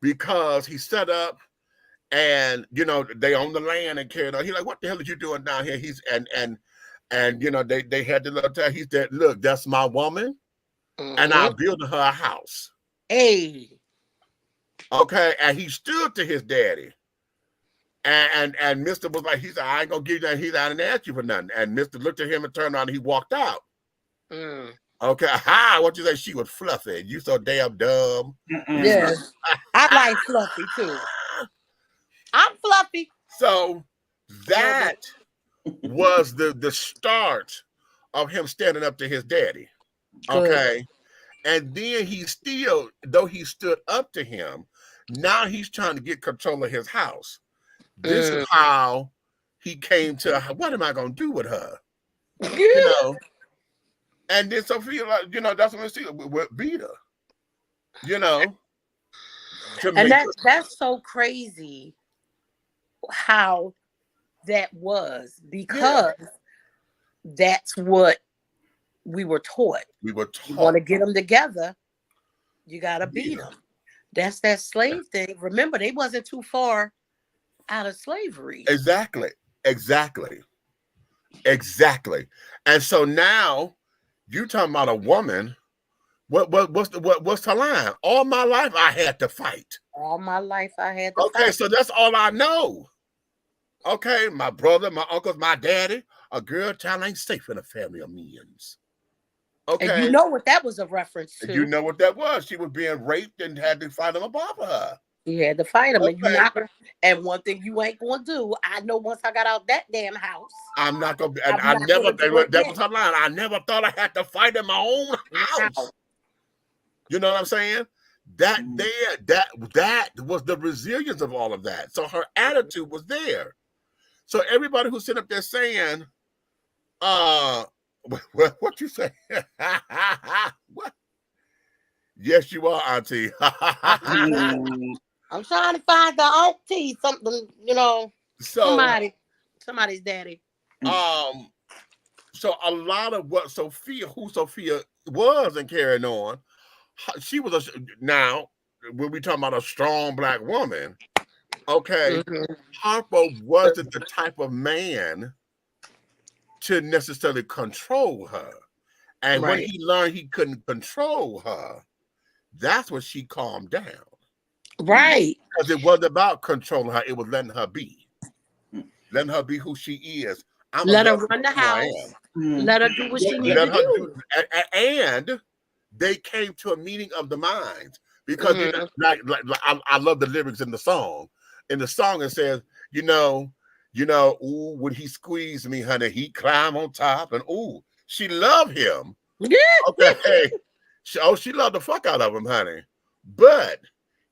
Because he set up and they own the land and carried on. He's like, what the hell are you doing down here? And they had the little time. He said, "Look, that's my woman, and I'll build her a house." Hey. Okay, and he stood to his daddy. And Mr. was like, he said, "I ain't gonna give you that." He said, "I didn't ask you for nothing." And Mr. looked at him and turned around and he walked out. Okay, what you say? She was fluffy. You so damn dumb. Yeah, I like fluffy too. I'm fluffy. So that was the start of him standing up to his daddy. Okay. Good. And then though he stood up to him, now he's trying to get control of his house. This is how he came to, what am I going to do with her? And then Sophia, that's what we see, beat her, And that's so crazy how that was, because that's what we were taught. You want to get them together, you got to beat them. That's that slave thing. Remember, they wasn't too far out of slavery. Exactly. And so now you talking about a woman. What's her line? All my life I had to fight. All my life I had to fight. Okay, so that's all I know. Okay, my brother, my uncles, my daddy, a girl child ain't safe in a family of millions. Okay. And you know what that was a reference to. You know what that was. She was being raped and had to fight him above her. You had to fight him, and one thing you ain't gonna do. I know once I got out that damn house, I'm not gonna. That was her line. I never thought I had to fight in my own house. You know what I'm saying? That was the resilience of all of that. So her attitude was there. So everybody who's sitting up there saying, what you say? What? Yes, you are, Auntie. I'm trying to find the auntie something, somebody's daddy. So a lot of what Sophia was and carrying on, she was now when we talking about a strong black woman, okay, Harpo wasn't the type of man to necessarily control her. And when he learned he couldn't control her, that's when she calmed down. Right. Because it wasn't about controlling her, it was letting her be. Letting her be who she is. Let her run the house. Let her do what she needs to do. And they came to a meeting of the minds. Because I love the lyrics in the song. In the song it says, ooh, when he squeezed me, honey, he climbed on top, and ooh, she loved him. Okay. She loved the fuck out of him, honey. But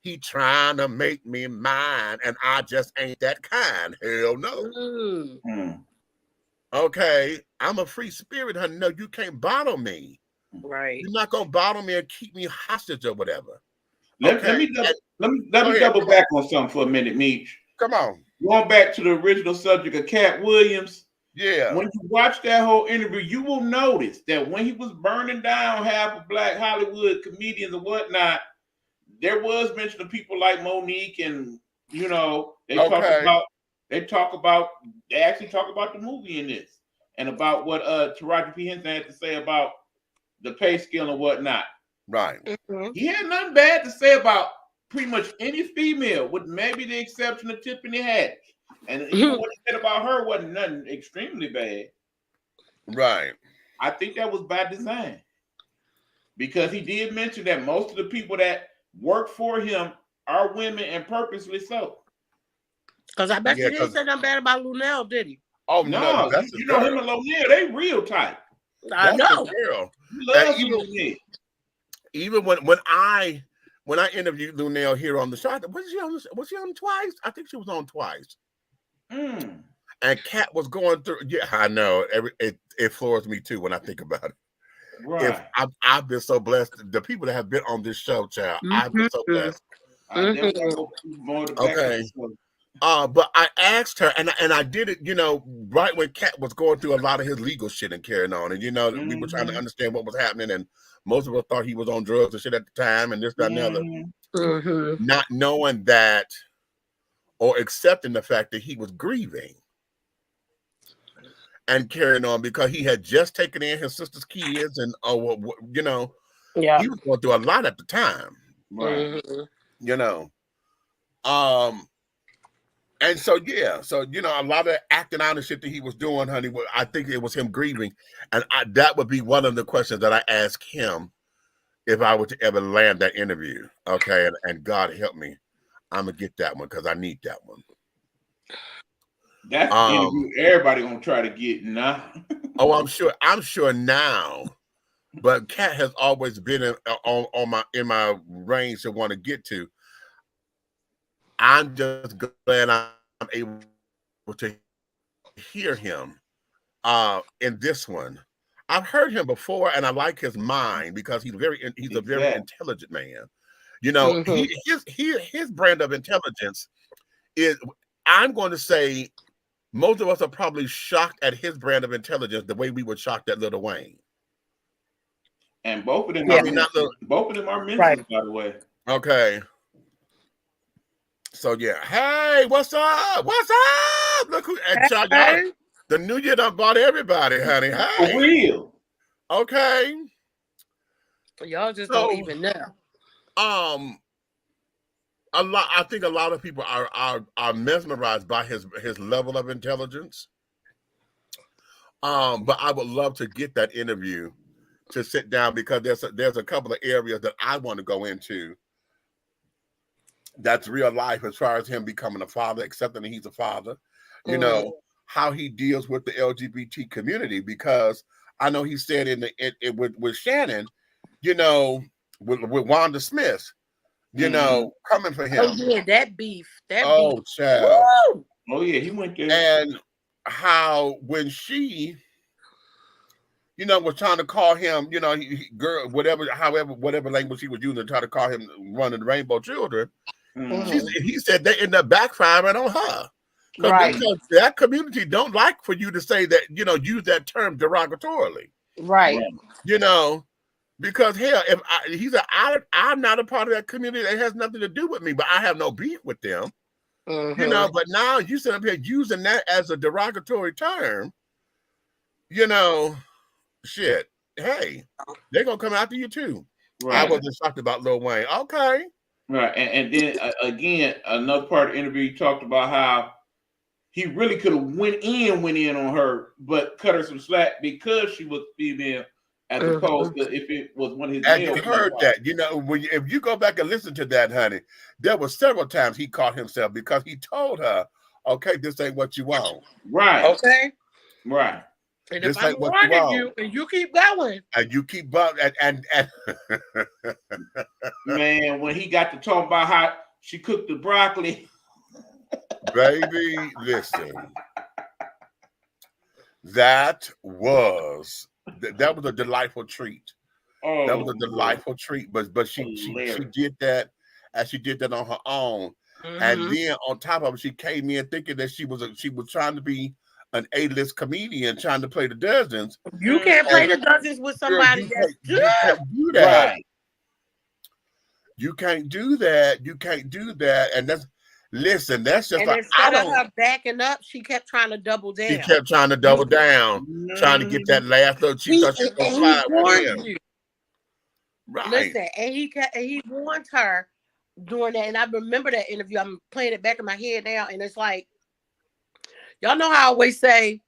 he trying to make me mine, and I just ain't that kind. Hell no. Okay, I'm a free spirit, honey. No, you can't bottle me. Right. You're not gonna bottle me and keep me hostage or whatever. Let me double back on something for a minute, Meach. Come on. Going back to the original subject of Cat Williams. Yeah. When you watch that whole interview, you will notice that when he was burning down half of Black Hollywood comedians and whatnot, there was mention of people like Monique, and they actually talk about the movie in this, and about what Taraji P. Henson had to say about the pay scale and whatnot. Right. He had nothing bad to say about pretty much any female, with maybe the exception of Tiffany Haddish. And even what he said about her wasn't nothing extremely bad. Right. I think that was by design. Because he did mention that most of the people that work for him are women, and purposely so. Because I bet you didn't say nothing bad about Lunel, did he? Oh no, you know him and Lunel, they real tight. I know. Girl. He loves Lunel. Even when I interviewed Lunel here on the show, was she on twice? I think she was on twice. And Kat was going through. Yeah, I know. It floors me too when I think about it. Right. I've been so blessed. The people that have been on this show, child, I've been so blessed. Okay. But I asked her, and I did it, right when Kat was going through a lot of his legal shit and carrying on, and we were trying to understand what was happening, and most of us thought he was on drugs and shit at the time, and this, that, and the other, not knowing that or accepting the fact that he was grieving. and carrying on because he had just taken in his sister's kids and Yeah. he was going through a lot at the time. Right. And so a lot of acting out and shit that he was doing, honey, I think it was him grieving, and that would be one of the questions that I asked him if I were to ever land that interview. Okay, and God help me, I'm gonna get that one because I need that one. That's the interview everybody gonna try to get now. Oh, I'm sure now, but Cat has always been in my range to want to get to. I'm just glad I'm able to hear him in this one. I've heard him before, and I like his mind because he's a very intelligent man. His brand of intelligence is. I'm going to say most of us are probably shocked at his brand of intelligence the way we were shocked at Lil Wayne. And both of them are mentions, right, by the way. Okay. So yeah, hey, what's up? What's up? Look who y'all, the new year done bought everybody, honey. Hey. For real. Okay. Y'all just don't even know. I think a lot of people are mesmerized by his level of intelligence. But I would love to get that interview to sit down because there's a couple of areas that I want to go into. That's real life as far as him becoming a father, accepting that he's a father, how he deals with the LGBT community, because I know he said with Shannon, with Wanda Smith, coming for him. Oh yeah, that beef. Child. Woo! Oh yeah, he went there. And how when she, was trying to call him, girl, whatever language he was using to try to call him one of the Rainbow Children. He said they ended up backfiring on her. Right. Because that community don't like for you to say that, use that term derogatorily. Right. Because hell, if he said, I'm not a part of that community, it has nothing to do with me, but I have no beef with them. But now you sit up here using that as a derogatory term, shit. Hey, they're gonna come after you too. Right. I wasn't shocked about Lil Wayne. Okay. Right. And then again, another part of the interview, he talked about how he really could have went in on her, but cut her some slack because she was female, as opposed to if it was one of his. And you heard that, if you go back and listen to that, honey, there were several times he caught himself because he told her, "Okay, this ain't what you want." Right. Okay. Right. And this if I'm warning you, and you keep going, and you keep going, and man, when he got to talk about how she cooked the broccoli, baby, listen, that was a delightful treat. Oh, that was a delightful treat, but she did that, and she did that on her own, and then on top of it, she came in thinking that she was trying to be an A-list comedian trying to play the dozens. You can't play the dozens with somebody that's you can't do that. Right. You can't do that. You can't do that. And that's just and instead of her backing up, she kept trying to double down. She kept trying to double down, trying to get that last little. She thought she was gonna slide with him. Right. Listen, and he warned her doing that. And I remember that interview. I'm playing it back in my head now, and it's like, y'all know how I always say,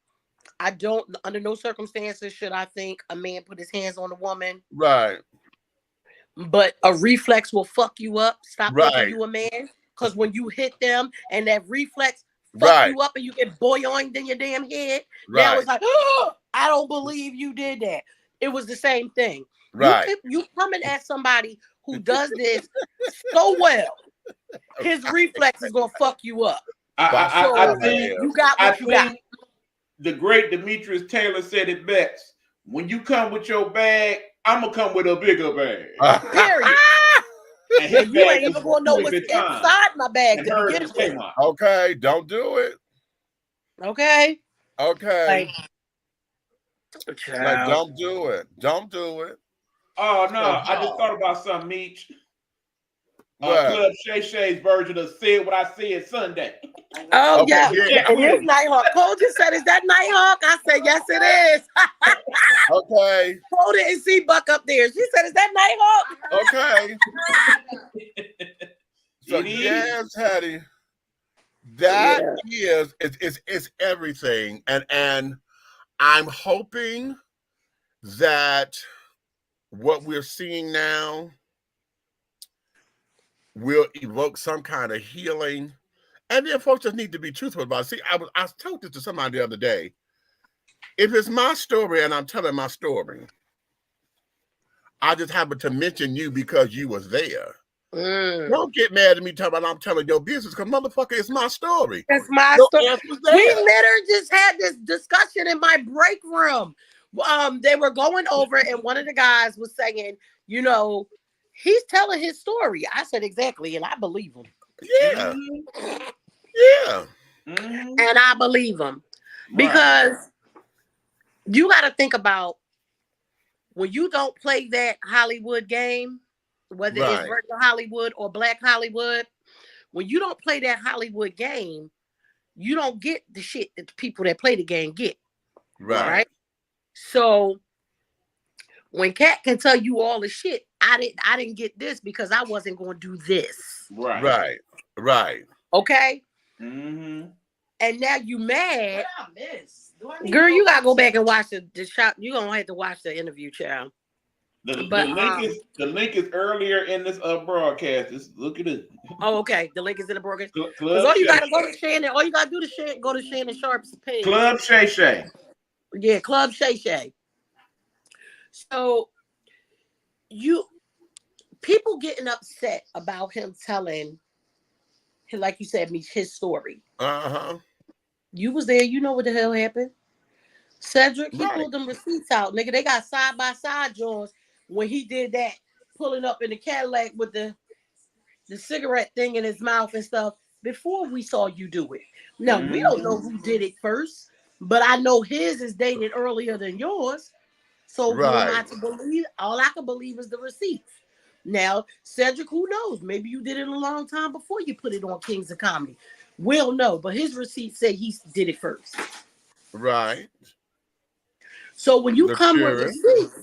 under no circumstances should I think a man put his hands on a woman. Right. But a reflex will fuck you up. Stop thinking you a man. Because when you hit them and that reflex fuck you up and you get boyoinged in your damn head, now it's like, oh, I don't believe you did that. It was the same thing. Right. You coming at somebody who does this so well, his reflex is going to fuck you up. I think you got what you got. The great Demetrius Taylor said it best. When you come with your bag, I'm gonna come with a bigger bag. Period. And you ain't even gonna know what's inside my bag to begin with. Okay, don't do it. Okay. Like, don't do it. Don't do it. Oh no, I just thought about something, Meach. Club Shay Shay's version of "Said What I Said" Sunday. Oh, yeah. And it's Nighthawk. Cole just said, is that Nighthawk? I said, yes, it is. Okay. Cole didn't see Buck up there. She said, is that Nighthawk? Okay. So, yes, Hattie. That is it's everything. And I'm hoping that what we're seeing now will evoke some kind of healing. And then folks just need to be truthful about it. See, I told this to somebody the other day. If it's my story and I'm telling my story, I just happen to mention you because you was there. Don't get mad at me talking about I'm telling your business, because motherfucker, it's my story. It's my story. We literally just had this discussion in my break room. They were going over, and one of the guys was saying, you know, he's telling his story. I said, exactly, and I believe him. Yeah. Yeah. And I believe him. Because you got to think about when you don't play that Hollywood game, whether it's regular Hollywood or Black Hollywood, when you don't play that Hollywood game, you don't get the shit that the people that play the game get. Right? So when Cat can tell you all the shit, I didn't get this because I wasn't going to do this. Right. Okay? And now you mad. Girl, you gotta go back and watch the shop. You're gonna have to watch the interview, child. The link is earlier in this broadcast. Just look at it. Oh, okay. The link is in the broadcast. Because all you gotta go to Shannon. All you gotta do to go to Shannon Sharp's page. Club Shay Shay. Yeah, Club Shay Shay. So people getting upset about him telling, like you said, his story. You was there. You know what the hell happened. Cedric, he pulled them receipts out, nigga. They got side by side joints when he did that, pulling up in the Cadillac with the cigarette thing in his mouth and stuff. Before we saw you do it. Now we don't know who did it first, but I know his is dated earlier than yours. So who am I to believe? All I can believe is the receipts. Now, Cedric, who knows? Maybe you did it a long time before you put it on Kings of Comedy. We'll know, but his receipts say he did it first. Right. So when you come with receipts,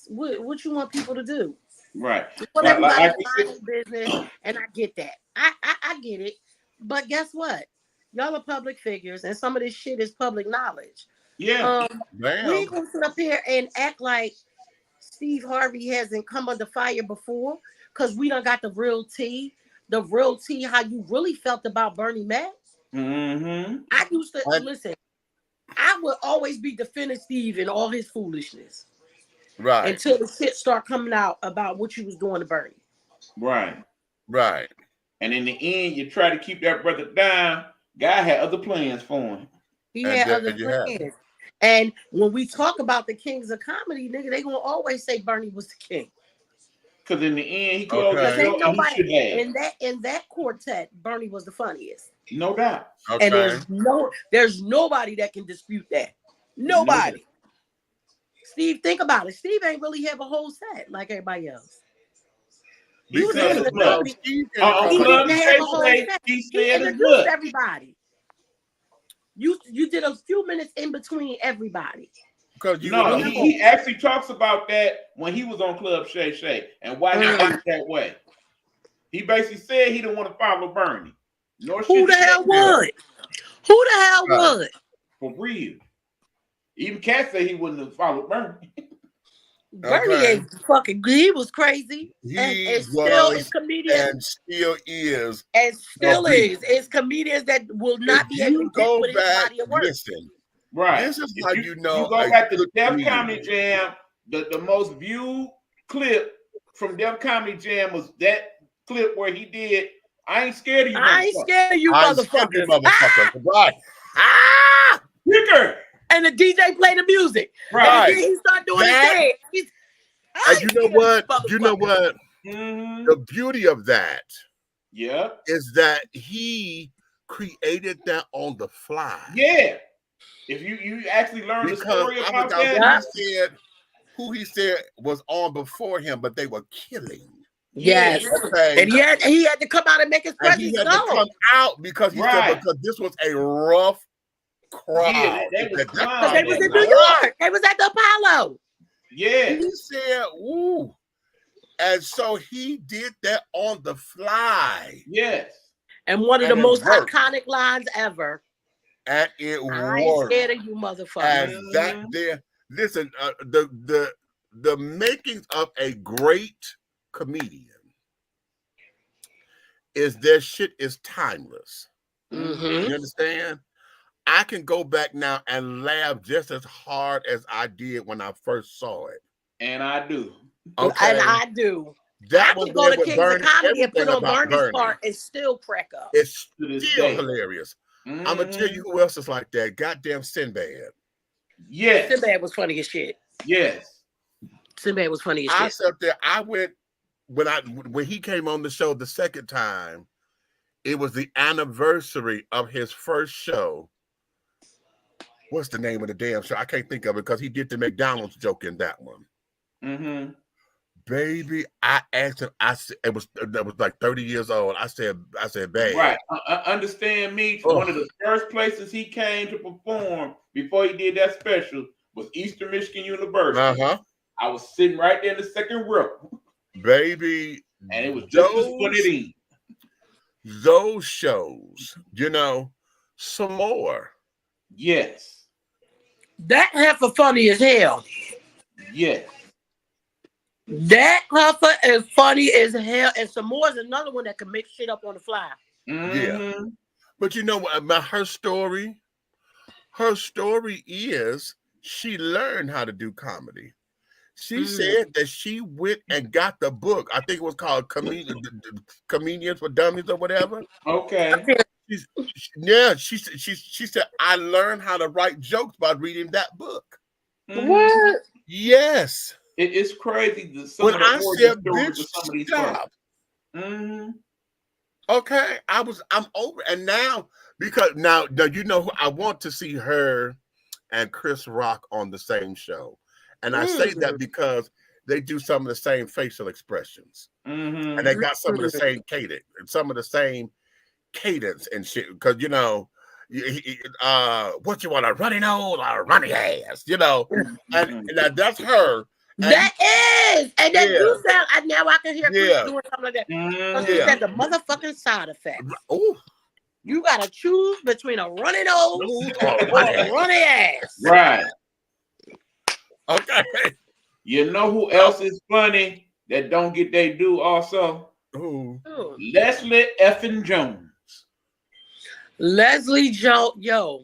what you want people to do? Right. You want everybody to mind their business, and I get that. I get it. But guess what? Y'all are public figures, and some of this shit is public knowledge. Yeah. We ain't gonna sit up here and act like Steve Harvey hasn't come under fire before, because we done got the real tea. The real tea, how you really felt about Bernie Mac. I used to listen. I would always be defending Steve and all his foolishness. Right. Until the shit start coming out about what you was doing to Bernie. Right. Right. And in the end, you try to keep that brother down. Guy had other plans for him. He had other plans. And when we talk about the kings of comedy, nigga, they gonna always say Bernie was the king. Because in the end, he closed the show and he should have. In that quartet, Bernie was the funniest. No doubt. Okay. And there's nobody that can dispute that. Nobody. Steve, think about it. Steve ain't really have a whole set like everybody else. He didn't have a whole set. He introduced everybody. You did a few minutes in between everybody. He actually talks about that when he was on Club Shay Shay and why he did it that way. He basically said he didn't want to follow Bernie. Who the hell would? Who the hell would? For real. Even Cat said he wouldn't have followed Bernie. Bernie ain't fucking good. He was crazy. And still is comedians. And still is. And still is. It's comedians that will not be able to go with his body of work. Listen. Right. This is how you know. You go back to Def Comedy Jam. The most viewed clip from Def Comedy Jam was that clip where he did I ain't scared of you. I ain't scared of you, motherfuckers. Right. Quicker. And the DJ play the music. Right. And then he start doing his thing. And you know what? You know what? The beauty of that is that he created that on the fly. Yeah. If you actually learn the story about that. Who he said was on before him, but they were killing. Yes. Okay. And he had to come out and make his presence he had to come out because he said because this was a rough crowd. Yeah, they was because they was in New York. They was at the Apollo. Yeah. He said, "Ooh." And so he did that on the fly. Yes. And one of the most iconic lines ever. And it I ain't scared of you, motherfucker. And that there, listen, the makings of a great comedian is their shit is timeless. Mm-hmm. You understand? I can go back now and laugh just as hard as I did when I first saw it. And I do. Okay. And I do. I can go to Kings of Comedy and put on Bernie's part and still crack up. It's still hilarious. I'm gonna tell you who else is like that. Goddamn Sinbad. Yes. Sinbad was funny as shit. Yes. Sinbad was funny as shit. I sat there. I went when he came on the show the second time. It was the anniversary of his first show. What's the name of the damn show? I can't think of it because he did the McDonald's joke in that one. Mm-hmm. Baby, I asked him. That was like 30 years old. I said, babe. Right. Understand me. One of the first places he came to perform before he did that special was Eastern Michigan University. I was sitting right there in the second row. Baby. And it was just as funny. Those shows, some more. Yes. That heifer funny as hell. Yes. That heifer is funny as hell. And some more is another one that can make shit up on the fly. Mm-hmm. Yeah. But you know what about her story? Her story is she learned how to do comedy. She said that she went and got the book. I think it was called Comedians for Dummies or whatever. Okay. She said, I learned how to write jokes by reading that book. What? It's Yes. crazy. When I said, bitch, stop. Okay, I'm over. And now, because now you know who I want to see her and Chris Rock on the same show. And I say that because they do some of the same facial expressions. And they got some of the same cadence and some of the same cadence and shit. Because, what you want, a runny nose or a runny ass, And that's her. That is. And then you sound, and now I can hear Chris doing something like that. Because he said the motherfucking side effects. Ooh. You got to choose between a runny nose or a runny ass. Right. Okay. You know who else is funny that don't get they due also? Who? Leslie effing Jones. Leslie Jones. Yo.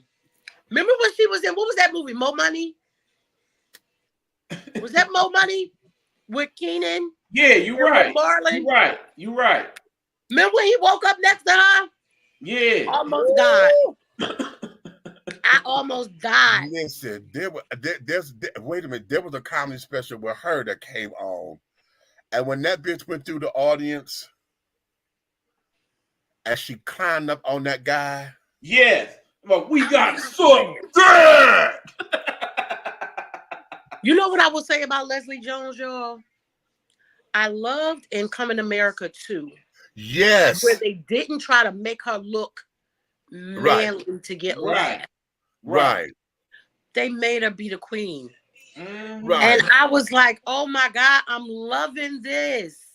Remember when she was in, what was that movie? Mo Money? Was that Mo Money with Keenan? Yeah, you're right. Marlon? You're right. Remember when he woke up next to her? Yeah. Almost died. I almost died. Listen, wait a minute. There was a comedy special with her that came on. And when that bitch went through the audience and she climbed up on that guy. Yes. Well, we got some dirt. You know what I will say about Leslie Jones, y'all? I loved in Coming America too. Yes. Where they didn't try to make her look manly to get laughed. Right. They made her be the queen. Right. And I was like, oh my God, I'm loving this.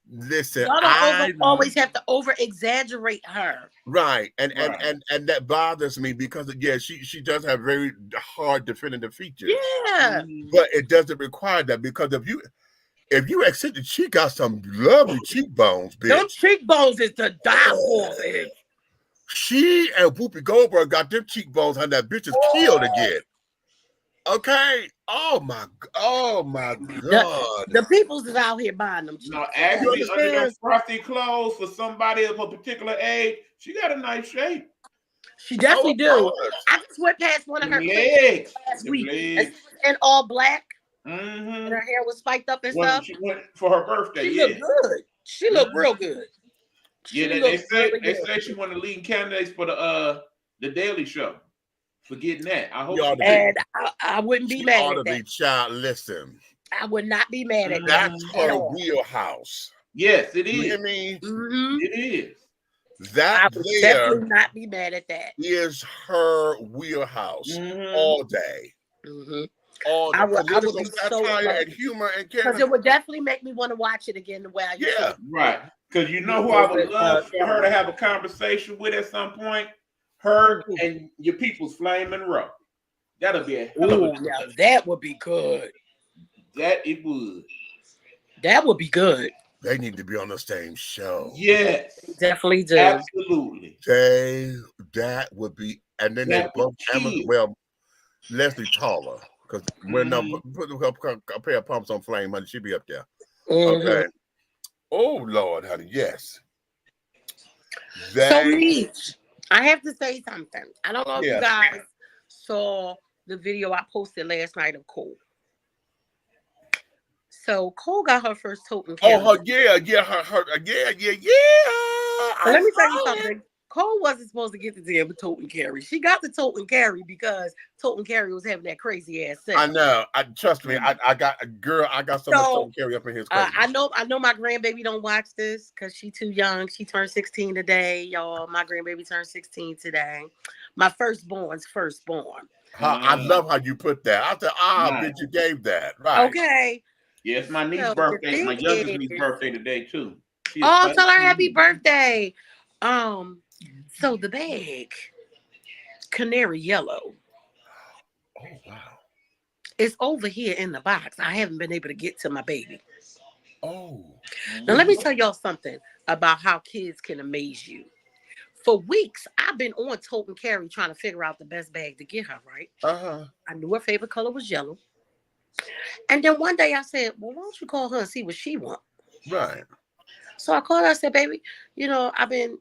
Listen, Y'all don't always have to over exaggerate her. Right. And that bothers me because she does have very hard definitive features. Yeah. But it doesn't require that because if you accept it, she got some lovely cheekbones, bitch. Them cheekbones is to die for, bitch. She and Whoopi Goldberg got them cheekbones and that bitch is killed again. Okay. Oh my God. The people's is out here buying them. No, actually, under those frosty clothes for somebody of a particular age, she got a nice shape. She definitely do. I just went past one of her legs last week. And in all black. And her hair was spiked up and stuff. She went for her birthday. She looked good. She looked real good. They say she one of the leading candidates for the Daily Show. For getting that, I hope. I wouldn't be mad at that. Child, listen. I would not be mad at that. That's her wheelhouse. Yes, it You is. hear me? It is. That I would definitely not be mad at that. Is her wheelhouse all day. All day. I would Political be satire and humor and because it would definitely make me want to watch it again the way I used to. Right. Because you know who I would love for her to have a conversation with at some point? Her and your people's Flaming Row. That'll be a hell of a now that would be good. That it would. That would be good. They need to be on the same show. Yes. They definitely do. Absolutely. That would be, and then they both Leslie taller. Because when put a pair of pumps on Flame, honey, she'd be up there. Okay. Oh Lord, honey, yes. So Meach, I have to say something. I don't know if you guys saw the video I posted last night of Cole. So Cole got her first totem. Her, yeah. But let me tell you something. Cole wasn't supposed to get the deal with Tote and Carry. She got the Tote and Carry because Tote and Carry was having that crazy ass sex. I know. Trust me. I got a girl. I got so much Tote and Carry up in his. I know my grandbaby don't watch this because she's too young. She turned 16 today, y'all. My grandbaby turned 16 today. My firstborn's firstborn. I love how you put that. I said, bitch, you gave that. Right. Okay. Yes, my niece's birthday. My youngest niece's birthday today too. Tell her happy birthday. So the bag, canary yellow. Oh wow! It's over here in the box. I haven't been able to get to my baby. Oh. Now let me tell y'all something about how kids can amaze you. For weeks, I've been on Tote and Carry trying to figure out the best bag to get her. Right? I knew her favorite color was yellow. And then one day I said, "Well, why don't you call her and see what she wants?" Right. So I called her. I said, "Baby, I've been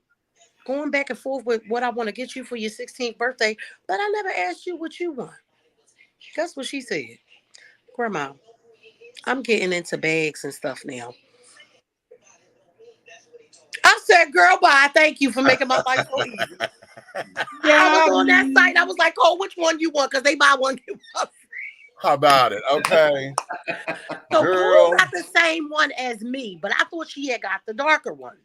going back and forth with what I want to get you for your 16th birthday, but I never asked you what you want." Guess what she said? "Grandma, I'm getting into bags and stuff now." I said, "Girl, bye. Thank you for making my life so easy." I was on that site. I was like, "Oh, which one you want?" Because they buy one, get one free. How about it? Okay. So Cole got the same one as me, but I thought she had got the darker one.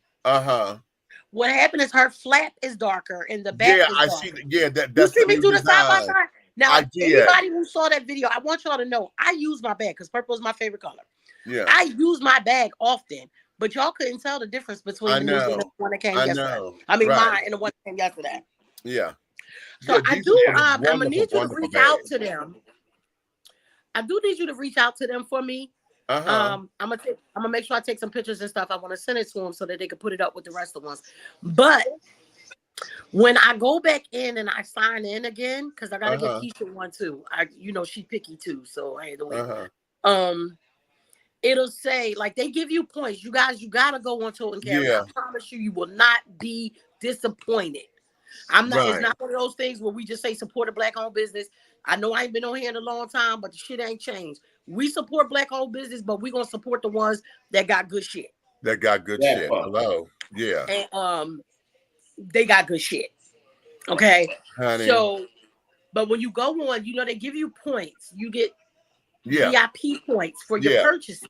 What happened is her flap is darker and the back is darker. I see. That's you see me do the side by side? Now, anybody who saw that video, I want y'all to know I use my bag because purple is my favorite color. Yeah. I use my bag often, but y'all couldn't tell the difference between the one that came yesterday. I mean, mine and the one that came yesterday. Yeah. So I do. I'm gonna need you to reach out to them. I do need you to reach out to them for me. I'm gonna make sure I take some pictures and stuff. I want to send it to them so that they can put it up with the rest of the ones. But when I go back in and I sign in again, because I gotta get Keisha one too. She picky too, so I had to wait. It'll say like they give you points. You guys, you gotta go on Tote and Carry. I promise you will not be disappointed. It's not one of those things where we just say support a black-owned business. I know I ain't been on here in a long time, but the shit ain't changed. We support black-owned business, but we're gonna support the ones that got good shit. Hello. Yeah. And they got good shit. Okay. Honey. So, but when you go on, they give you points. You get VIP points for your purchases.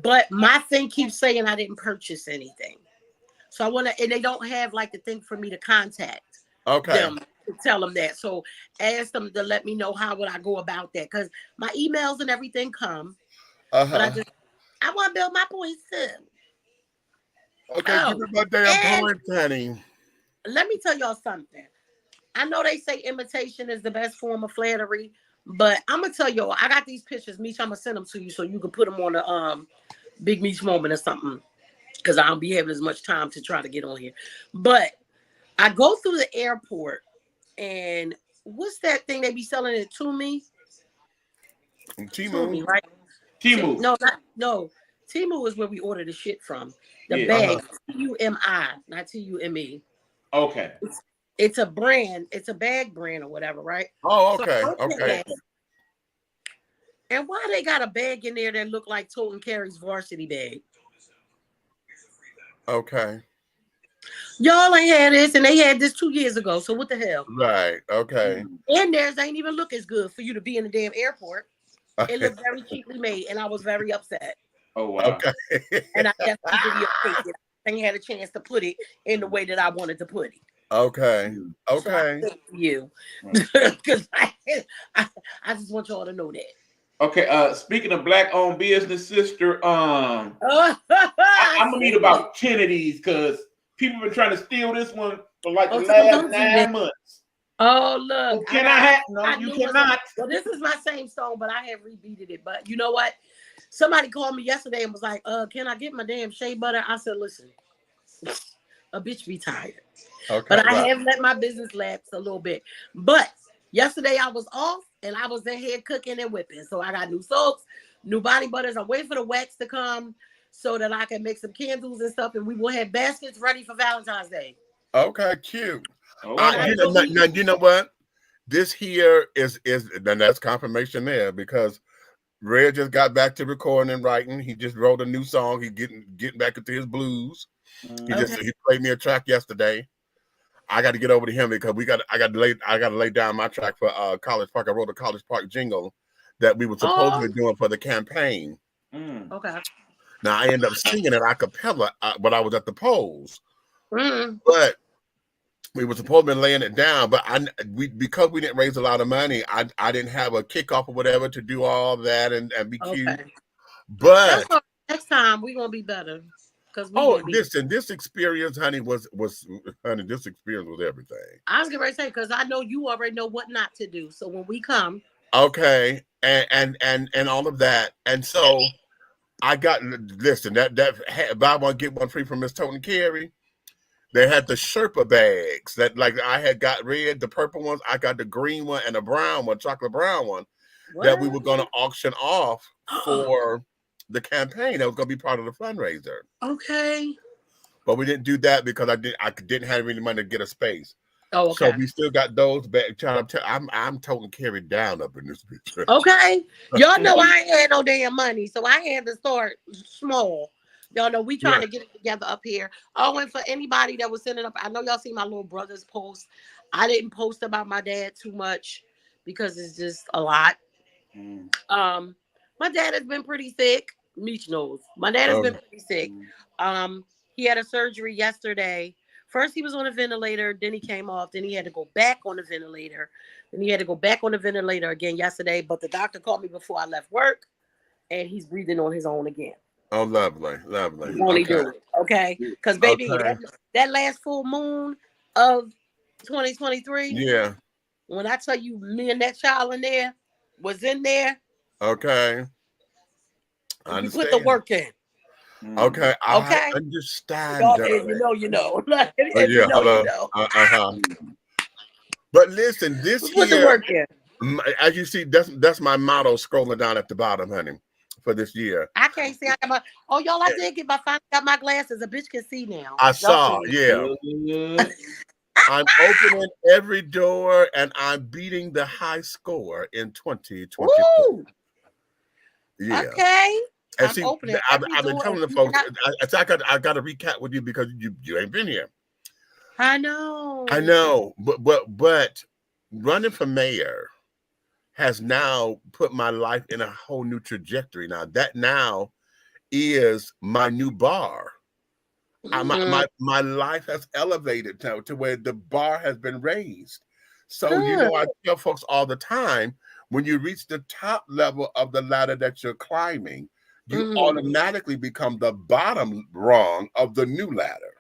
But my thing keeps saying I didn't purchase anything. So I want to, and they don't have like the thing for me to contact them to tell them that. So ask them to let me know how would I go about that, because my emails and everything come. But I want to build my points too. Okay, give me my damn points, honey. Let me tell y'all something. I know they say imitation is the best form of flattery, but I'm gonna tell y'all, I got these pictures, Meach. I'm gonna send them to you so you can put them on the Big Meach moment or something, because I don't be having as much time to try to get on here. But I go through the airport, and what's that thing they be selling it to me? Temu, right? Temu. No. Temu is where we order the shit from. The bag, Tumi, not Tume. Okay. It's a brand. It's a bag brand or whatever, right? Oh, okay. Okay. And why they got a bag in there that look like Tote and Carry's varsity bag? Okay. Y'all ain't had this, and they had this 2 years ago. So what the hell? Right. Okay. And theirs ain't even look as good for you to be in the damn airport. It looked very cheaply made, and I was very upset. Oh wow. Okay. And I definitely videotaped it. I think I had a chance to put it in the way that I wanted to put it. Okay. So I thank you. Because I just want y'all to know that. Okay, speaking of black-owned business, sister, I'm gonna need about 10 of these because people have been trying to steal this one for like the last 9 months. Oh, look. Well, can I have? No, you cannot. Well, this is my same stone, but I have rebeated it. But you know what? Somebody called me yesterday and was like, can I get my damn shea butter? I said, listen, a bitch be tired. Okay, but I have let my business lapse a little bit. But yesterday I was off and I was in here cooking and whipping. So I got new soaps, new body butters. I'm waiting for the wax to come so that I can make some candles and stuff. And we will have baskets ready for Valentine's Day. Okay, cute. You know what? This here is then that's confirmation there because Red just got back to recording and writing. He just wrote a new song. He getting back into his blues. He played me a track yesterday. I got to get over to him because I got to lay down my track for College Park. I wrote a College Park jingle that we were supposed to be doing for the campaign. Okay. Now I ended up singing it a cappella when I was at the polls. But we were supposed to be laying it down, but because we didn't raise a lot of money, I didn't have a kickoff or whatever to do all that and be cute. But next time we're gonna be better. Listen, this experience, honey, was this experience was everything. I was gonna say because I know you already know what not to do. So when we come, okay, and all of that, and so I got that buy one get one free from Miss Tony Carey. They had the Sherpa bags that like I had got red, the purple ones. I got the green one and the brown one, chocolate brown one, that we were going to auction off for the campaign. That was going to be part of the fundraiser. Okay. But we didn't do that because I didn't have any money to get a space. Oh, okay. So we still got those back. I'm totally carried down up in this picture. Okay. Y'all know I ain't had no damn money, so I had to start small. Y'all know we trying to get it together up here. Oh, and for anybody that was sending up, I know y'all see my little brother's post. I didn't post about my dad too much because it's just a lot. My dad has been pretty sick. Meach knows. My dad has been pretty sick. He had a surgery yesterday. First, he was on a ventilator. Then he came off. Then he had to go back on the ventilator. Then he had to go back on the ventilator again yesterday. But the doctor called me before I left work, and he's breathing on his own again. Oh, lovely, lovely. Only do it, okay? Because baby, that last full moon of 2023. Yeah. When I tell you, me and that child in there was in there. Okay. I understand. Put the work in. Okay. I understand. You know. You know. But listen, this put the work in. As you see, that's my motto scrolling down at the bottom, honey, for this year. I can't see. Y'all, I did get got my glasses. A bitch can see now. I saw, yeah. I'm opening every door and I'm beating the high score in 2024. Yeah. Okay. And see, I've been telling the folks, I got to recap with you because you ain't been here. I know. But running for mayor has now put my life in a whole new trajectory. Now that now is my new bar. My life has elevated to where the bar has been raised. So I tell folks all the time, when you reach the top level of the ladder that you're climbing, you automatically become the bottom rung of the new ladder.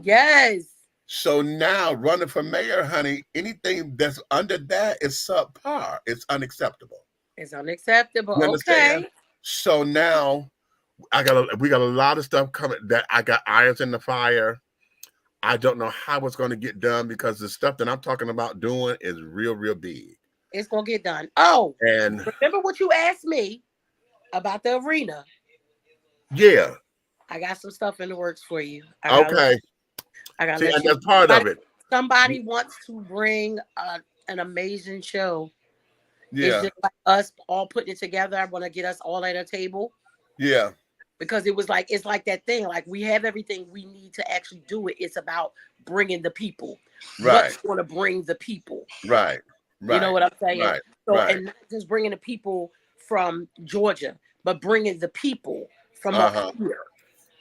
Yes. So now running for mayor, honey, anything that's under that is subpar. It's unacceptable. It's unacceptable. You understand? Okay. So now we got a lot of stuff coming that I got irons in the fire. I don't know how it's going to get done because the stuff that I'm talking about doing is real, real big. It's going to get done. Oh, and remember what you asked me about the arena? Yeah. I got some stuff in the works for you. I got to let you. That's part of it. Somebody wants to bring an amazing show. Yeah. It's just like us all putting it together. I want to get us all at a table. Yeah. Because it's like that thing. Like we have everything we need to actually do it. It's about bringing the people. Right. What's going to bring the people? Right. You know what I'm saying? Right. So, and not just bringing the people from Georgia, but bringing the people from up here,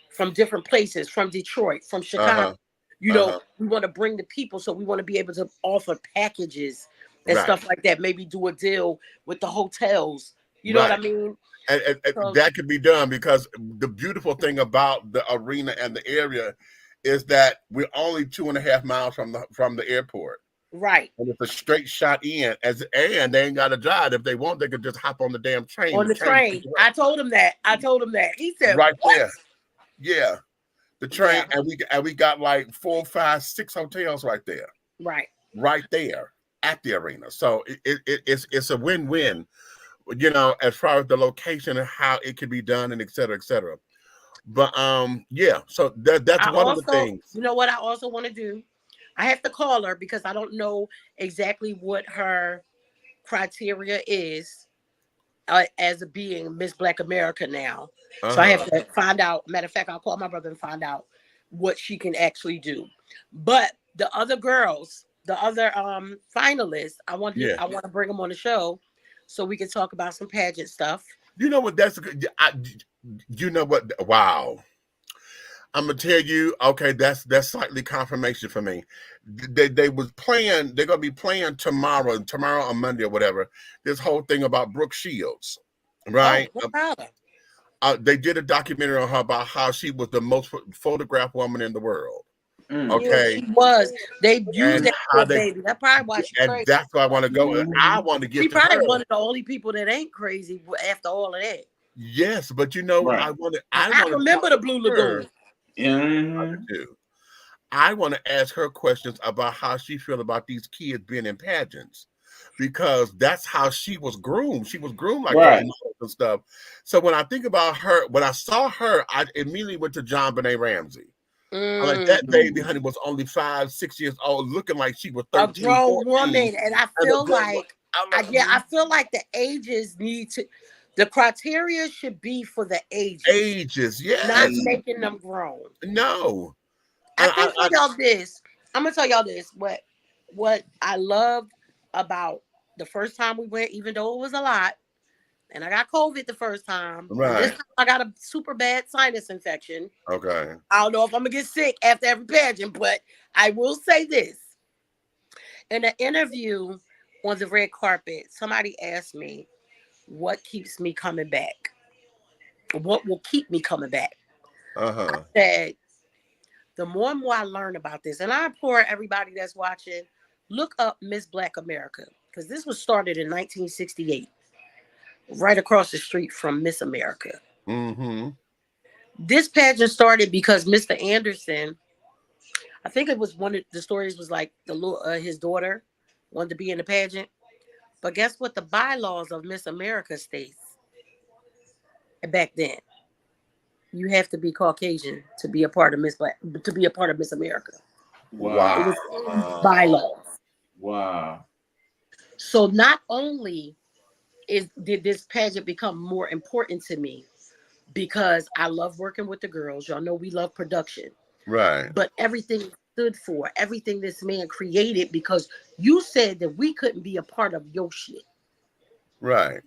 from different places, from Detroit, from Chicago. We want to bring the people, so we want to be able to offer packages and stuff like that. Maybe do a deal with the hotels. You know what I mean? And that could be done, because the beautiful thing about the arena and the area is that we're only 2.5 miles from the airport. Right. And it's a straight shot in, and they ain't got to drive. If they want, they could just hop on the damn train. On the train. I told him that. He said, right what? there. Yeah. The train, and we got like 4, 5, 6 hotels right there. Right there at the arena. So it's a win-win, as far as the location and how it can be done, and et cetera, et cetera. But so that's one of the things. You know what I also want to do? I have to call her, because I don't know exactly what her criteria is as being Miss Black America now. So I have to find out. Matter of fact, I'll call my brother and find out what she can actually do. But the other girls, the other finalists, I want to bring them on the show so we can talk about some pageant stuff. You know what? That's good. You know what? Wow. I'm gonna tell you, okay, that's slightly confirmation for me. They was playing. They're gonna be playing tomorrow or Monday or whatever. This whole thing about Brooke Shields, right? They did a documentary on her about how she was the most photographed woman in the world. Okay, she was. They used that for baby. That's probably why she crazy. And that's why I want to go. And I want to get. She probably one of the only people that ain't crazy after all of that. Yes, but I remember the Blue Lagoon. I want to ask her questions about how she feels about these kids being in pageants, because that's how she was groomed. She was groomed like that and stuff. So when I think about her, when I saw her, I immediately went to John Benet Ramsey. I'm like, that baby, honey, was only 5, 6 years old, looking like she was 13, a grown 14, woman. And I feel like, I feel like the ages need to. The criteria should be for the ages. Ages, yes. Not making them grown. No. I think for y'all this. I'm gonna tell y'all this. What I loved about the first time we went, even though it was a lot, and I got COVID the first time. Right. This time I got a super bad sinus infection. Okay. I don't know if I'm gonna get sick after every pageant, but I will say this. In an interview on the red carpet, somebody asked me, what keeps me coming back? What will keep me coming back? I said, the more and more I learn about this, and I implore everybody that's watching, look up Miss Black America, because this was started in 1968, right across the street from Miss America. This pageant started because Mr. Anderson, I think it was one of the stories was like his daughter wanted to be in the pageant. But guess what? The bylaws of Miss America states back then, you have to be Caucasian to be a part of Miss America. Wow. It was bylaws. Wow. So not only did this pageant become more important to me, because I love working with the girls. Y'all know we love production. Right. But everything stood for, everything this man created, because you said that we couldn't be a part of your shit. Right.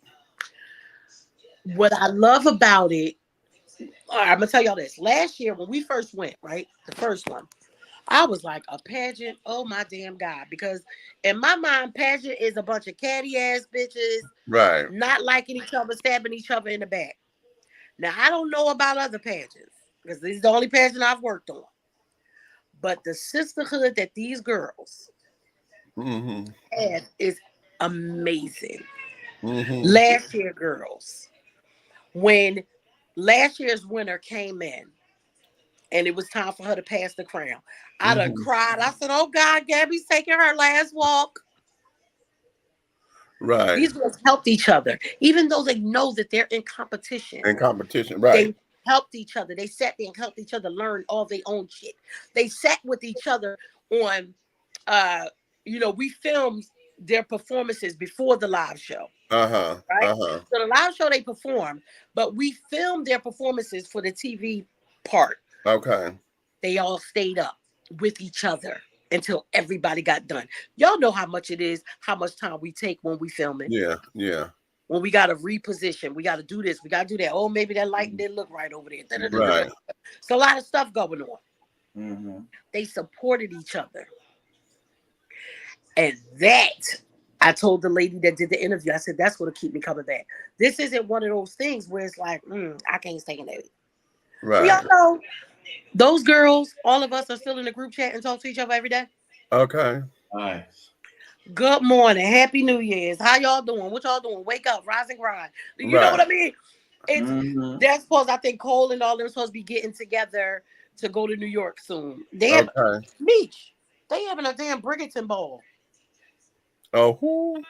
What I love about it, I'm gonna tell y'all this. Last year when we first went, right, the first one, I was like, a pageant, oh my damn God, because in my mind, pageant is a bunch of catty ass bitches, right, not liking each other, stabbing each other in the back. Now I don't know about other pageants, because this is the only pageant I've worked on. But the sisterhood that these girls have is amazing. Last year, girls, when last year's winner came in and it was time for her to pass the crown, I done cried. I said, oh God, Gabby's taking her last walk. Right. These girls helped each other, even though they know that they're in competition. Right. They helped each other. They sat there and helped each other learn all their own shit. They sat with each other on, we filmed their performances before the live show. Right? So the live show they performed, but we filmed their performances for the TV part. Okay. They all stayed up with each other until everybody got done. Y'all know how much it is, how much time we take when we film it. Yeah. when we got to reposition, we got to do this, we got to do that. Oh, maybe that light didn't look right over there. Right. It's a lot of stuff going on. Mm-hmm. They supported each other. And that, I told the lady that did the interview, I said, that's going to keep me coming back. This isn't one of those things where it's like, I can't stay in there. Right. We all know those girls, all of us are still in the group chat and talk to each other every day. Okay. Nice. Good morning. Happy New Year's. How y'all doing? What y'all doing? Wake up, rise and grind. You know what I mean? It's they're supposed, I think Cole and all them supposed to be getting together to go to New York soon. They have Meach. They having a damn Brigantine ball. Oh, who?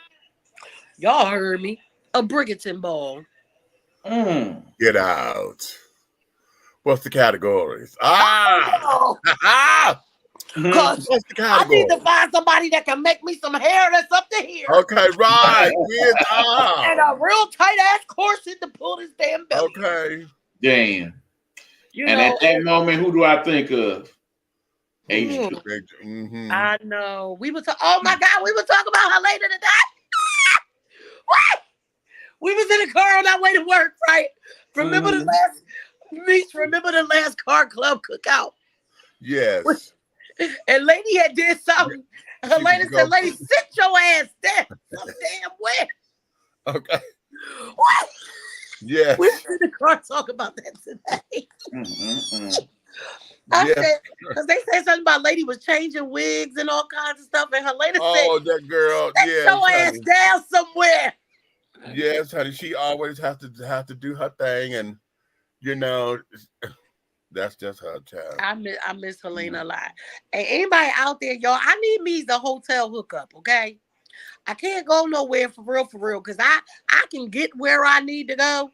Y'all heard me. A Brigantine ball. Get out. What's the categories? Cause I need to find somebody that can make me some hair that's up to here. Okay, right. And a real tight ass corset to pull this damn belly. Okay. Damn. At that moment, who do I think of? I know. We were oh my God, we were talking about her later today. What? We was in the car on our way to work, right? Remember the last car club cookout? Yes. And lady had did something. Her lady said, lady, sit your ass down. Some damn where. Okay. What? Yes. We were in the car talking about that today. I said, because they said something about lady was changing wigs and all kinds of stuff. And her lady said, that girl. sit your ass down somewhere. Yes, honey. She always have to do her thing. And, that's just her child. I miss Helena a lot. And anybody out there, y'all, I need me the hotel hookup, okay? I can't go nowhere for real, because I can get where I need to go.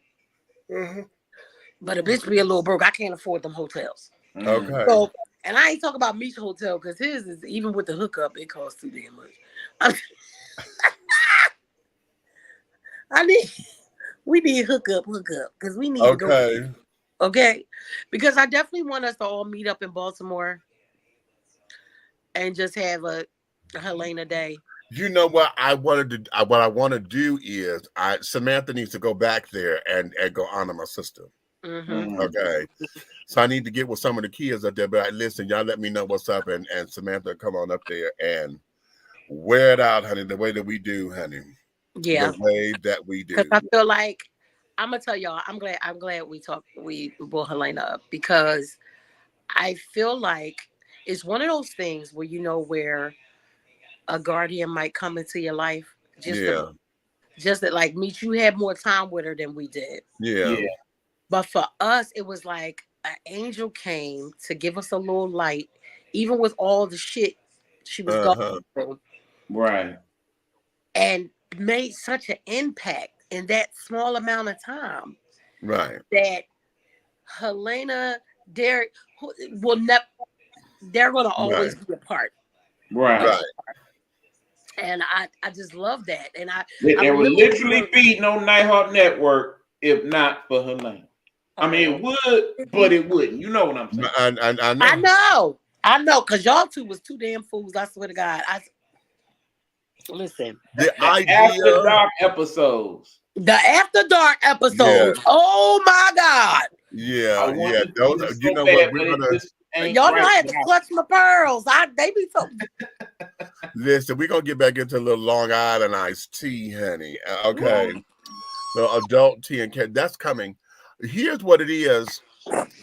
But a bitch be a little broke. I can't afford them hotels. Okay. So, and I ain't talking about Meach Hotel, because his is, even with the hookup, it costs too damn much. We need hookup, because we need to go. Okay, because I definitely want us to all meet up in Baltimore and just have a Helena day. You know what I wanted to? What I want to do is, Samantha needs to go back there and go honor my sister. Okay, so I need to get with some of the kids up there. But listen, y'all, let me know what's up, and Samantha, come on up there and wear it out, honey. The way that we do, honey. Yeah, the way that we do. Because I feel like I'm gonna tell y'all, I'm glad we brought Helena up, because I feel like it's one of those things where where a guardian might come into your life just that, like Meach, you had more time with her than we did. Yeah. But for us, it was like an angel came to give us a little light, even with all the shit she was going through. Right. And made such an impact in that small amount of time. Right. That Helena, Derek will never, they're going to always be a part. Right. And I just love that. And they would literally feeding on Nighthawk Network if not for Helena. I mean, it would, but it wouldn't. You know what I'm saying? I know, because y'all two was too damn fools. I swear to God. Listen. The After Dark episodes. The After Dark episodes. Yeah. Oh my God. Yeah. Those, you know what? We're gonna. Y'all know I had to clutch my pearls. They be so. Listen, we're gonna get back into a little Long Island iced tea, honey. Okay. So adult tea and cat, that's coming. Here's what it is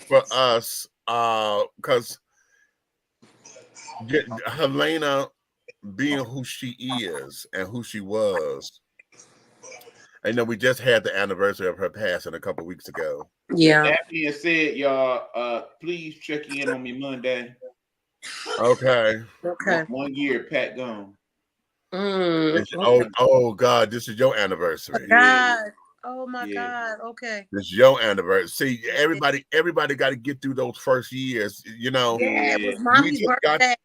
for us, because Helena being who she is and who she was. I know we just had the anniversary of her passing a couple of weeks ago. Yeah. That being said, y'all, please check in on me Monday. Okay. 1 year, Pat gone. Oh God, this is your anniversary. Oh my God. Okay. This is your anniversary. See, everybody got to get through those first years. Yeah, it was Mommy's birthday.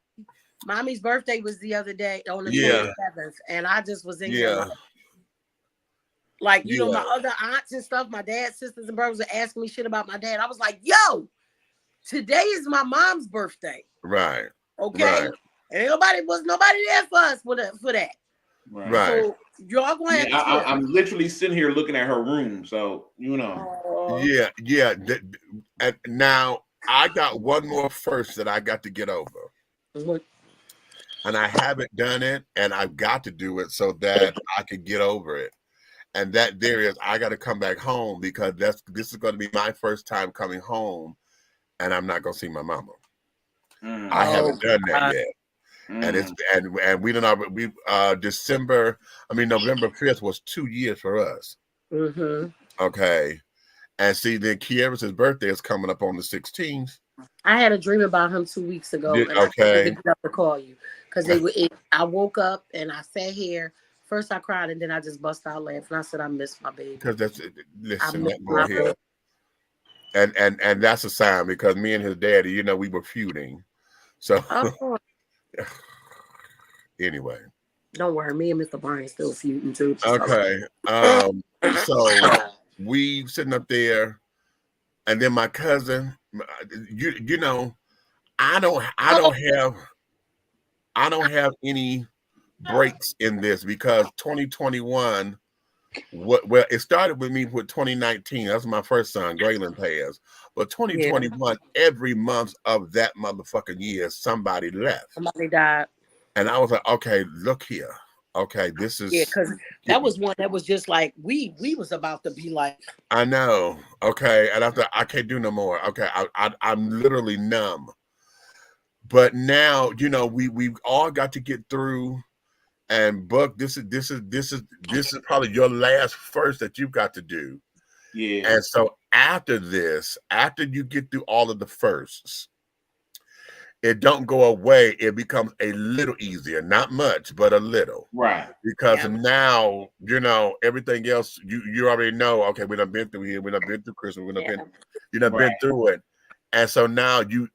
Mommy's birthday was the other day on the 27th, and I just was in here. Like, my other aunts and stuff, my dad's sisters and brothers were asking me shit about my dad. I was like, yo, today is my mom's birthday. Right. Okay. Right. And nobody there for us for that. Right. Y'all gonna have to. I'm literally sitting here looking at her room, so you know. Yeah. And now I got one more first that I got to get over. What? And I haven't done it, and I've got to do it so that I can get over it. And that there is, I got to come back home because this is going to be my first time coming home, and I'm not going to see my mama. I haven't done that yet. And it's and we don't know. We November 5th was 2 years for us. Okay, and see, then Kiara's birthday is coming up on the 16th. I had a dream about him 2 weeks ago, and I couldn't get up to call you because I woke up and I sat here. First, I cried, and then I just bust out laughing. I said, "I miss my baby." Because listen, that boy here, and that's a sign because me and his daddy, we were feuding. So anyway, don't worry, me and Mr. Bryan still feuding too. Okay, so we sitting up there, and then my cousin, I don't have any breaks in this because 2021. Well, it started with me with 2019. That's my first son, Graylin passed. But 2021, every month of that motherfucking year, somebody left. Somebody died. And I was like, okay, look here. Okay, this is because that was one that was just like we was about to be like. I know. Okay, and I thought I can't do no more. Okay, I'm literally numb. But now, we've all got to get through. And Buck, this is probably your last first that you've got to do. Yeah. And so after this, after you get through all of the firsts, it don't go away. It becomes a little easier, not much, but a little. Right. Because now, everything else you already know. Okay, we done been through here. We done been through Christmas. We done been through it. And so now you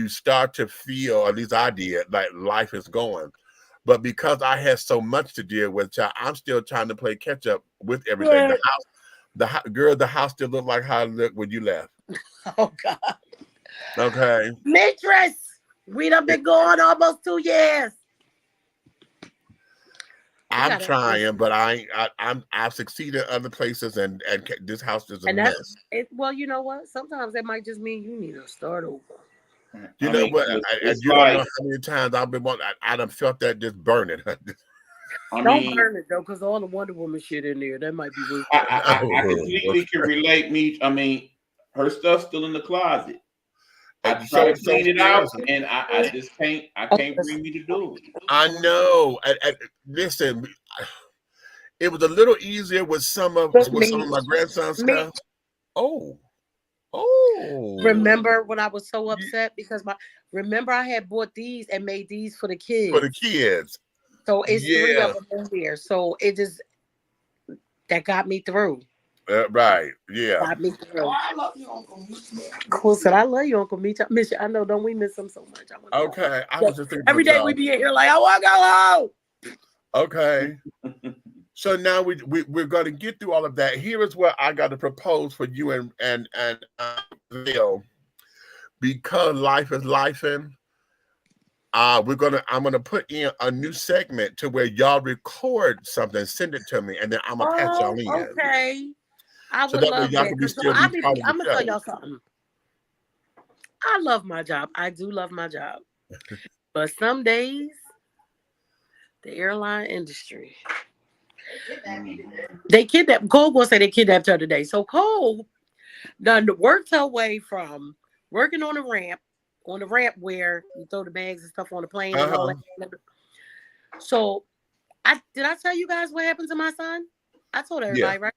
start to feel, at least I did, like life is going. But because I had so much to deal with, I'm still trying to play catch up with everything. Yeah. The house still looked like how it looked when you left. Oh God. Okay. Mistress, we done been going almost 2 years. I'm trying, but I've succeeded other places, and this house is a mess. Well, you know what? Sometimes that might just mean you need to start over. You know what? You don't know how many times I've been wanting. I done felt that just burning. Don't burn it though, because all the Wonder Woman shit in there, that might be worth. I completely can relate, Meach. I mean, her stuff's still in the closet. I try to clean it out, and I just can't. I can't bring me to do it. I know. Listen, it was a little easier with some of my grandson's stuff. Oh. Remember when I was so upset because remember I had bought these and made these for the kids. For the kids. So it's 3 of them in there. So it just that got me through. Right. Yeah. Got me through. Oh, I love you, Uncle Meach. Cool said, I love you, Uncle Meach. I miss you. I know, don't we miss him so much? Okay. I was just thinking every day we be in here like, I want to go home. Okay. So now we're going to get through all of that. Here is what I got to propose for you and Leo, because life is lifing. I'm gonna put in a new segment to where y'all record something, send it to me, and then I'm gonna patch y'all in. Okay, I would love that. I'm gonna tell y'all something. I love my job. I do love my job, but some days the airline industry. They kidnapped Cole. Gonna say they kidnapped her today. So Cole done worked her way from working on the ramp where you throw the bags and stuff on the plane and all that. So did I tell you guys what happened to my son? I told everybody, right?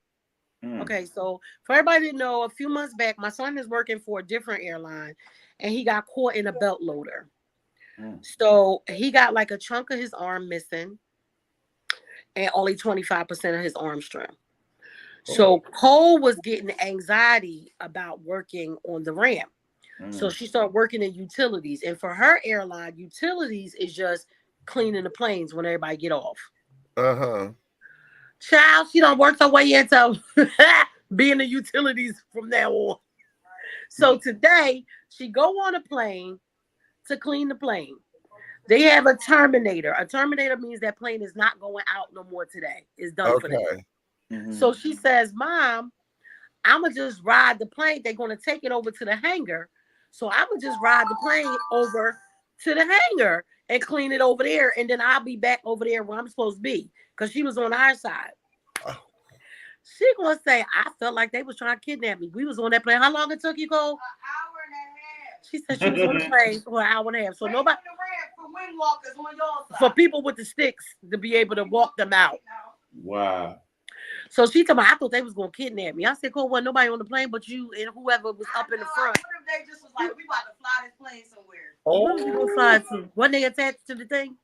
Okay, so for everybody to know, a few months back, my son is working for a different airline, and he got caught in a belt loader. So he got like a chunk of his arm missing. And only 25% of his arm strength. So Cole was getting anxiety about working on the ramp. So she started working in utilities. And for her airline, utilities is just cleaning the planes when everybody get off. Child, she done worked her way into being the utilities from now on. So today, she go on a plane to clean the plane. They have a terminator. A terminator means that plane is not going out no more today. It's done for them. Mm-hmm. So she says, Mom, I'm going to just ride the plane. They're going to take it over to the hangar. So I'm going to just ride the plane over to the hangar and clean it over there. And then I'll be back over there where I'm supposed to be. Because she was on our side. Oh. She going to say, I felt like they was trying to kidnap me. We was on that plane. How long it took you, Cole? An hour and a half. She said she was on the plane for an hour and a half. So nobody... For wind walkers on your side. For people with the sticks to be able to walk them out. Wow. So she told me, I thought they was going to kidnap me. I said, Cole, wasn't nobody on the plane but you and whoever was up in the front. What if they just was like, we about to fly this plane somewhere? Oh. Where was we going to fly to? Wasn't they attached to the thing?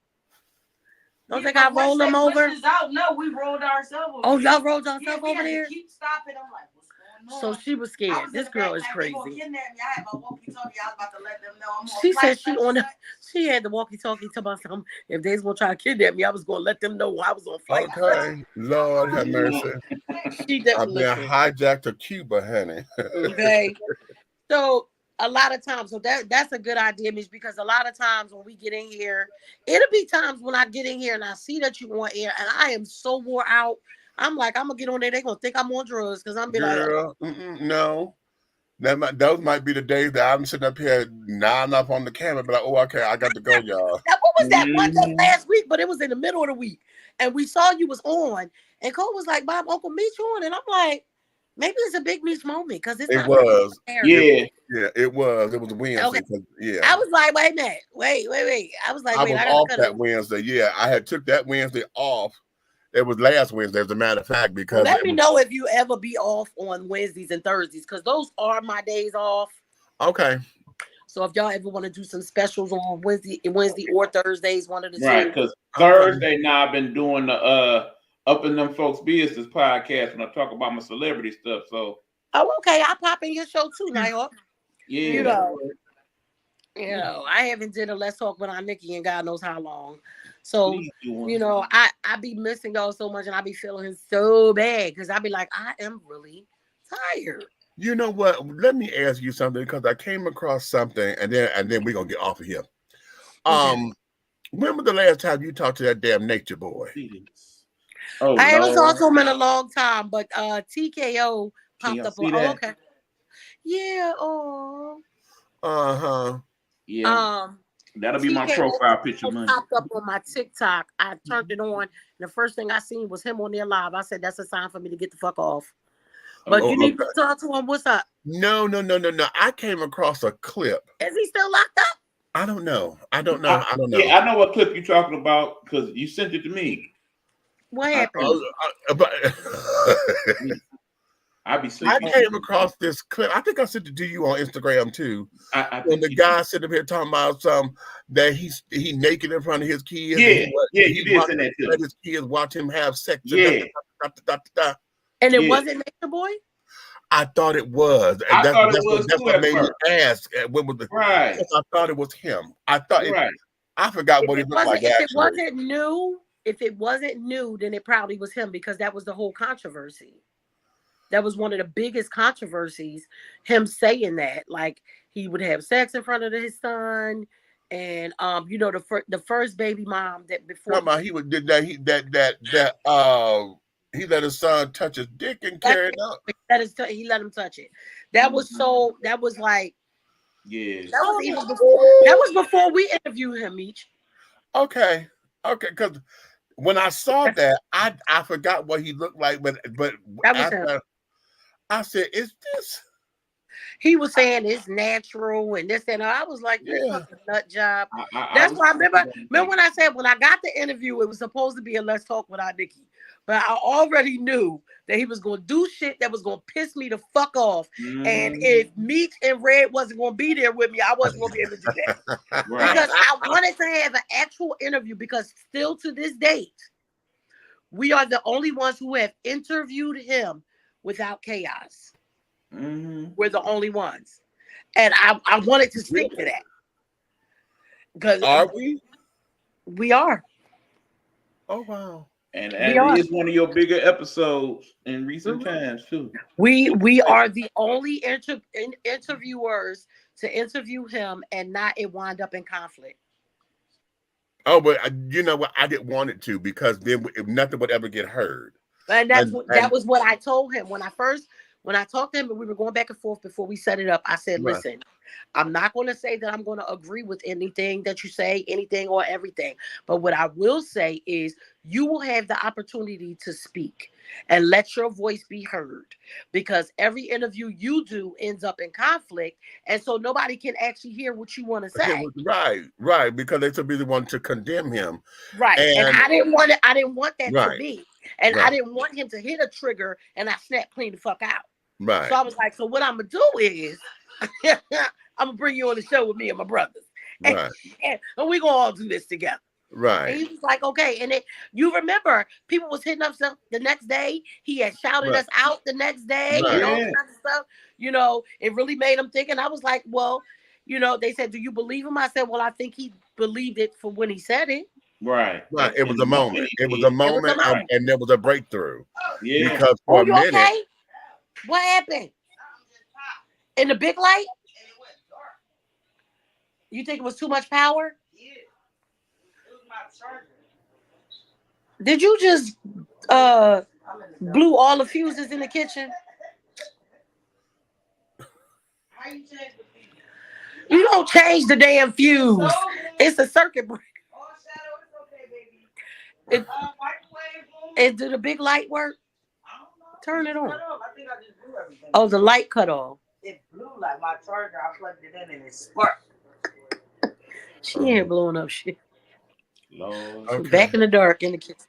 Don't think I rolled them over? Out. No, we rolled ourselves over. Oh, y'all rolled yourself over there? Keep stopping. I'm like, what's going on? So she was scared. This girl is crazy. I had my walkie-talkie. I was about to let them know. She said she had the walkie-talkie to my son. If they was going to try to kidnap me, I was going to let them know I was on flight. Okay. Lord have mercy. She definitely I've been hijacked to Cuba, honey. Okay. So a lot of times, so that's a good idea, Mitch, because a lot of times when we get in here, it'll be times when I get in here and I see that you on air and I am so wore out. I'm like, I'm gonna get on there. They're gonna think I'm on drugs because I'm be Girl, like, no. Those might be the days that I'm sitting up here nodding up on the camera, but like, oh, okay, I got to go, y'all. Now, what was that one day last week? But it was in the middle of the week, and we saw you was on, and Cole was like, "Bob, Uncle Meach on," and I'm like, maybe it's a big Meach moment because it was. Yeah, it was. It was Wednesday. Okay. Yeah, I was like, wait a minute, wait. I was like, I was off that Wednesday. Yeah, I had took that Wednesday off. It was last Wednesday, as a matter of fact, because let me know if you ever be off on Wednesdays and Thursdays, because those are my days off. Okay. So if y'all ever want to do some specials on Wednesday or Thursdays, one of the right, because Thursday now I've been doing the Up in Them Folks Business podcast when I talk about my celebrity stuff. So okay, I pop in your show too, Nighthawk. Yeah. You know, I haven't did a Let's Talk with our Nikki in God knows how long. So, you know, I be missing y'all so much and I be feeling so bad because I be like, I am really tired. You know what? Let me ask you something because I came across something and then we're gonna get off of here. When was the last time you talked to that damn nature boy? I haven't talked to him in a long time, but TKO popped up on okay. Yeah, Yeah. That'll be my profile picture. Popped up on my TikTok. I turned it on. And the first thing I seen was him on there live. I said, that's a sign for me to get the fuck off. But you need to talk to him. What's up? No. I came across a clip. Is he still locked up? I don't know. I don't know. Yeah, I know what clip you're talking about because you sent it to me. What happened? I came across this clip. I think I sent it to you on Instagram too. When the guy sitting up here talking about that he naked in front of his kids. Yeah, you did send that too. Let his kids watch him have sex. Yeah. And it wasn't Nature Boy? I thought it was. And that's what made me ask. When was right? I thought it was him. I thought I forgot what he looked like. If it wasn't new, then it probably was him because that was the whole controversy. That was one of the biggest controversies, him saying that, like he would have sex in front of his son, and you know, the first baby mom that before he let his son touch his dick and carry it up. He let him touch it. That was like that was before we interviewed him, Meach. Okay, because when I saw that, I forgot what he looked like, but that was him. I said, "Is this?" He was saying it's natural and this and I was like, "This fucking nut job." That's why I remember when I said when I got the interview, it was supposed to be a Let's Talk with our Nikki, but I already knew that he was going to do shit that was going to piss me the fuck off. And if Meach and Red wasn't going to be there with me, I wasn't going to be able to do that because I wanted to have an actual interview. Because still to this date, we are the only ones who have interviewed him without chaos. We're the only ones, and I wanted to stick to that. Because are we? We are. Oh wow! And it is one of your bigger episodes in recent times too. We are the only interviewers to interview him and not it wind up in conflict. Oh, but you know what? I didn't want it to, because then nothing would ever get heard. And that was what I told him when I talked to him and we were going back and forth before we set it up. I said, Right. listen, I'm not going to say that I'm going to agree with anything that you say, anything or everything. But what I will say is you will have the opportunity to speak and let your voice be heard, because every interview you do ends up in conflict. And so nobody can actually hear what you want to say. Right, because they should be the one to condemn him. Right. And And I didn't want that to be. And I didn't want him to hit a trigger and I snap clean the fuck out. Right. So I was like, so what I'm gonna do is I'm gonna bring you on the show with me and my brothers. Right. And we're gonna all do this together. Right. And he was like, okay. And you remember, people was hitting up stuff the next day. He had shouted us out the next day and all kinds of stuff. You know, it really made him think. And I was like, well, you know, they said, do you believe him? I said, well, I think he believed it for when he said it. Right. It was a moment. It was a moment, and there was a breakthrough. Yeah. Because for a minute. Okay? What happened? In the big light? You think it was too much power? Yeah. It was my charger. Did you just blew all the fuses in the kitchen? How you change the fuse? You don't change the damn fuse. It's a circuit breaker. Oh, Shadow, it's okay, baby. Did the big light work? Turn it on. I think I just blew everything. Oh, the light cut off. It blew like my charger. I plugged it in and it sparked. She ain't blowing up shit. Okay. Back in the dark in the kitchen.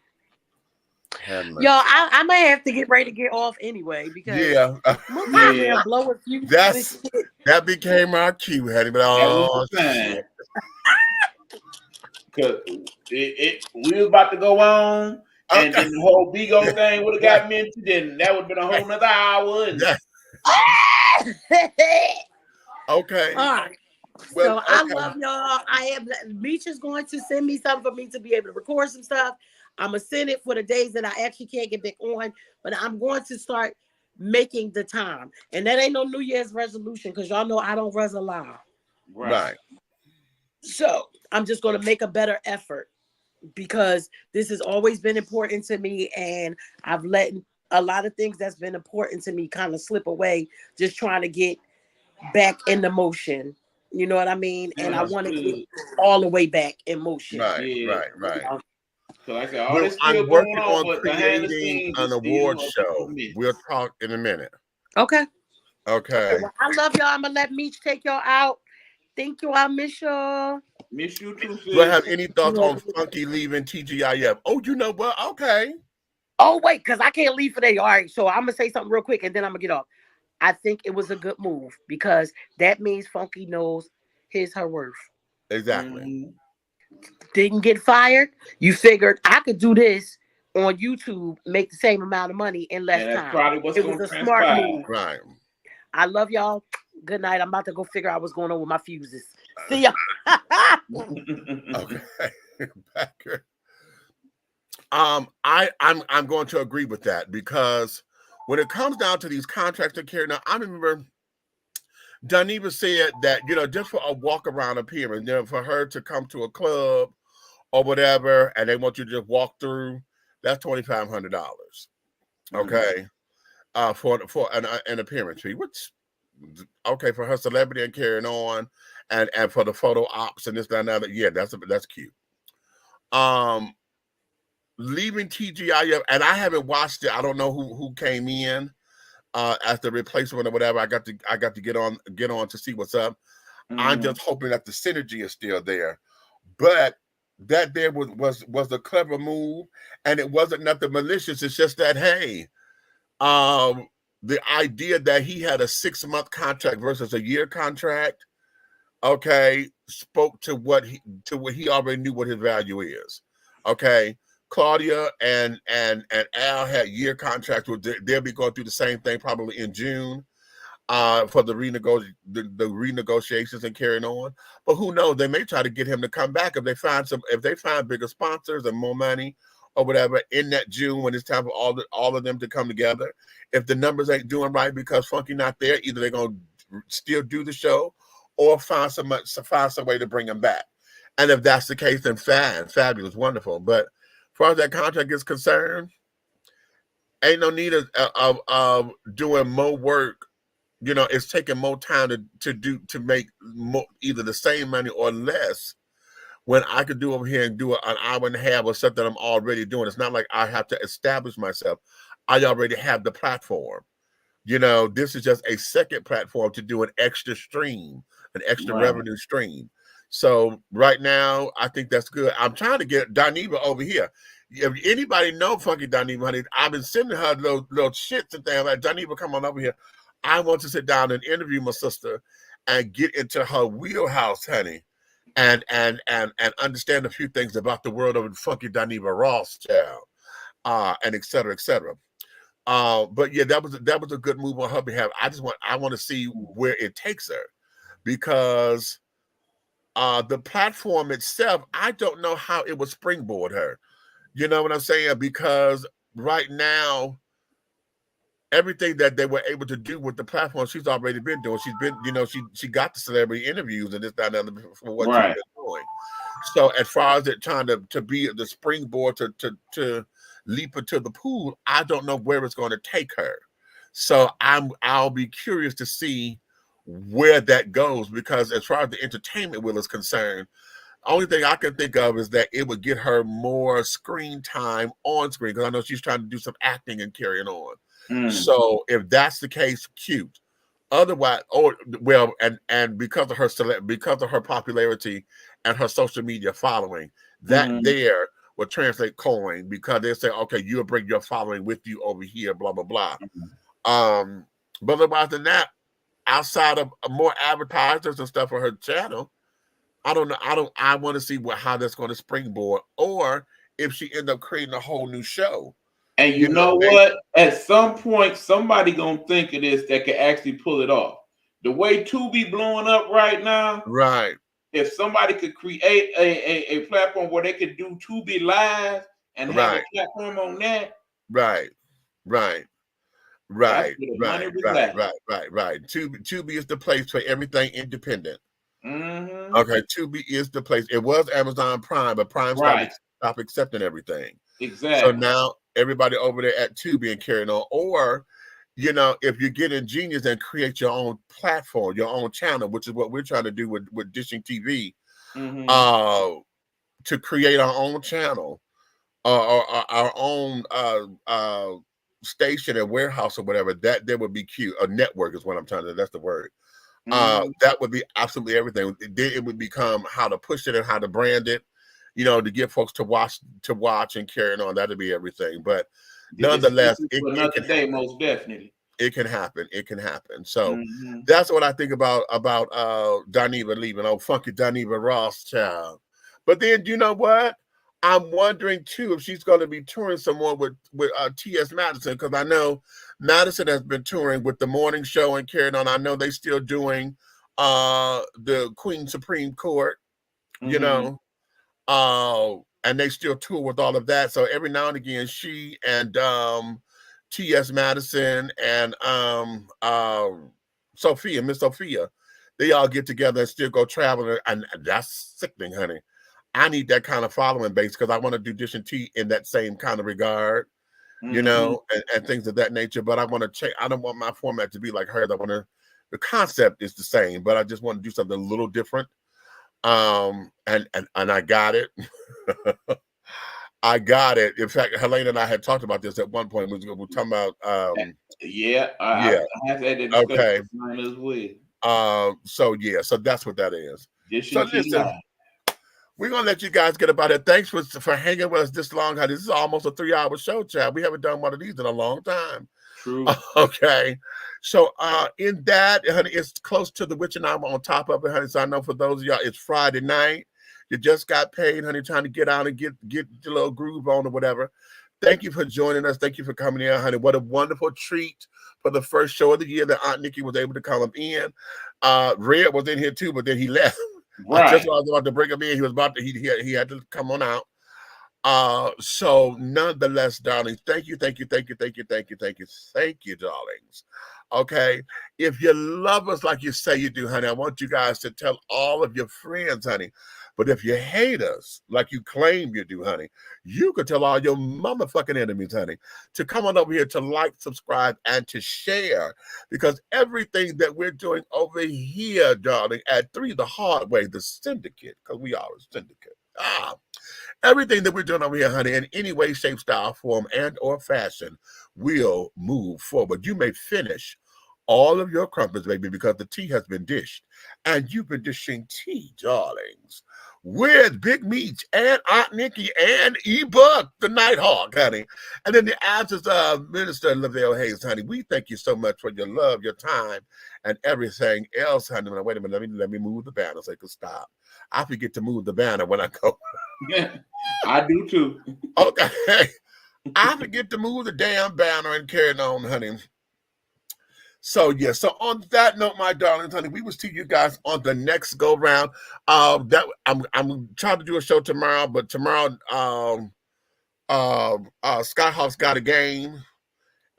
Y'all, I might have to get ready to get off anyway, because blowing fuses. That became our cue, Hattie. But shit. Because we was about to go on, and then the whole Bigo thing would have got mentioned, then that would have been a whole nother hour. Okay. All right. Well, so I love y'all. Meach is going to send me something for me to be able to record some stuff. I'm going to send it for the days that I actually can't get back on, but I'm going to start making the time. And that ain't no New Year's resolution, because y'all know I don't resolution. Right. So I'm just going to make a better effort, because this has always been important to me, and I've let a lot of things that's been important to me kind of slip away, just trying to get back in the motion. You know what I mean? And I want to get all the way back in motion. Right. So like I said, all this I'm working on creating an award show. We'll talk in a minute. Okay. Well, I love y'all. I'm gonna let Meach take y'all out. Thank you. I miss y'all. Miss you too. Do I have any thoughts on Funky leaving TGIF? Oh, you know what? Okay. Oh, wait, because I can't leave for that. All right, so I'm gonna say something real quick and then I'm gonna get off. I think it was a good move, because that means Funky knows her worth. Exactly. Didn't get fired. You figured I could do this on YouTube, make the same amount of money in less time. Probably what's it was a smart move. Right. I love y'all. Good night. I'm about to go figure out what's going on with my fuses. See ya. Okay. Backer. I'm going to agree with that, because when it comes down to these contracts to carry, now I remember Daniva said that, you know, just for a walk around appearance, you know, for her to come to a club or whatever, and they want you to just walk through, that's $2,500. Okay. For an appearance fee, which okay for her celebrity and carrying on, and for the photo ops and this, that, and that. Yeah, that's cute. Leaving TGIF, and I haven't watched it. I don't know who came in as the replacement or whatever. I got to get on to see what's up. I'm just hoping that the synergy is still there, but that there was a clever move, and it wasn't nothing malicious. It's just that, hey, the idea that he had a 6-month contract versus a year contract, okay, spoke to what he already knew what his value is. Okay. Claudia and Al had year contracts. They'll be going through the same thing probably in June for the renegotiations and carrying on. But who knows? They may try to get him to come back if they find bigger sponsors and more money or whatever in that June, when it's time for all of them to come together. If the numbers ain't doing right because Funky not there, either they're gonna still do the show or find some way to bring him back. And if that's the case, then fabulous, wonderful. But as far as that contract is concerned, ain't no need of doing more work. You know, it's taking more time to make more, either the same money or less, when I could do over here and do an hour and a half or something I'm already doing. It's not like I have to establish myself. I already have the platform. You know, this is just a second platform to do an extra stream, an extra revenue stream. So right now, I think that's good. I'm trying to get Daniva over here. If anybody know Funky Daniva, honey, I've been sending her little shits and things like, Daniva, come on over here. I want to sit down and interview my sister and get into her wheelhouse, honey, and understand a few things about the world of Funky Daniva Rothschild, and et cetera, et cetera. But yeah, that was a good move on her behalf. I want to see where it takes her, because the platform itself, I don't know how it would springboard her. You know what I'm saying? Because right now, everything that they were able to do with the platform, she's already been doing. She's been, you know, she got the celebrity interviews and this, that, and other for what she's been doing. So as far as it trying to be the springboard to leap into the pool, I don't know where it's going to take her. So I'll be curious to see where that goes, because as far as the entertainment wheel is concerned, only thing I can think of is that it would get her more screen time on screen, because I know she's trying to do some acting and carrying on. So if that's the case, cute. Otherwise, and because of her popularity and her social media following, that there will translate coin, because they say, okay, you'll bring your following with you over here, blah blah blah. But otherwise than that, outside of more advertisers and stuff for her channel, I don't know. I want to see how that's going to springboard, or if she end up creating a whole new show. And you know what? At some point, somebody gonna think of this that can actually pull it off. The way Tubi blowing up right now, right? If somebody could create a platform where they could do Tubi live and have a platform on that, right. Tubi is the place for everything independent. Okay, Tubi is the place. It was Amazon Prime, but Prime stopped accepting everything. Exactly. So now everybody over there at Tubi and carrying on. Or, you know, if you get ingenious and create your own platform, your own channel, which is what we're trying to do with Dishing TV, to create our own channel, or our own station and warehouse or whatever, that would be cute. A network is what I'm trying to. That's the word. That would be absolutely everything. It would become how to push it and how to brand it, you know, to get folks to watch and carrying on. That'd be everything. But nonetheless, it can happen. Most definitely. It can happen. It can happen. So that's what I think about Daniva leaving. Oh, Funky Daniva Rothschild. But then, you know what? I'm wondering too if she's going to be touring some more with T.S. Madison, because I know Madison has been touring with the morning show and carrying on. I know they still doing the Queen Supreme Court, you know, and they still tour with all of that. So every now and again, she and T.S. Madison and Miss Sophia, they all get together and still go traveling, and that's sickening, honey. I need that kind of following base, because I want to do Dish and Tea in that same kind of regard, you know, and things of that nature. But I want to change. I don't want my format to be like hers. The concept is the same, but I just want to do something a little different. And I got it. I got it. In fact, Helena and I had talked about this at one point. We were talking about I have had that discussion as well. So that's what that is. So listen, we're gonna let you guys get about it. Thanks for hanging with us this long. This is almost a 3-hour show, Chad. We haven't done one of these in a long time. True. Okay. So in that, honey, it's close to the witching hour on top of it, honey. So I know for those of y'all, it's Friday night. You just got paid, honey, trying to get out and get your little groove on or whatever. Thank you for joining us. Thank you for coming in, honey. What a wonderful treat for the first show of the year that Aunt Nikki was able to come in. Red was in here too, but then he left. Right. Just when I was about to bring him in, he was about to he had to come on out. So nonetheless, darlings, thank you, darlings. Okay. If you love us like you say you do, honey, I want you guys to tell all of your friends, honey. But if you hate us like you claim you do, honey, you could tell all your motherfucking enemies, honey, to come on over here to like, subscribe, and to share. Because everything that we're doing over here, darling, at 3 the Hard Way, the syndicate, because we are a syndicate. Everything that we're doing over here, honey, in any way, shape, style, form, and or fashion will move forward. You may finish all of your crumpets, baby, because the tea has been dished. And you've been dishing tea, darlings, with Big Meach and Aunt Nikki and E-Buck, the Nighthawk, honey. And in the absence of Minister Lavelle Hayes, honey, we thank you so much for your love, your time, and everything else, honey. Now, wait a minute, let me move the banner so I can stop. I forget to move the banner when I go. Yeah, I do too. Okay. I forget to move the damn banner and carry it on, honey. So yeah, so on that note, my darlings, honey, we will see you guys on the next go round. That I'm trying to do a show tomorrow, but tomorrow Skyhawks got a game.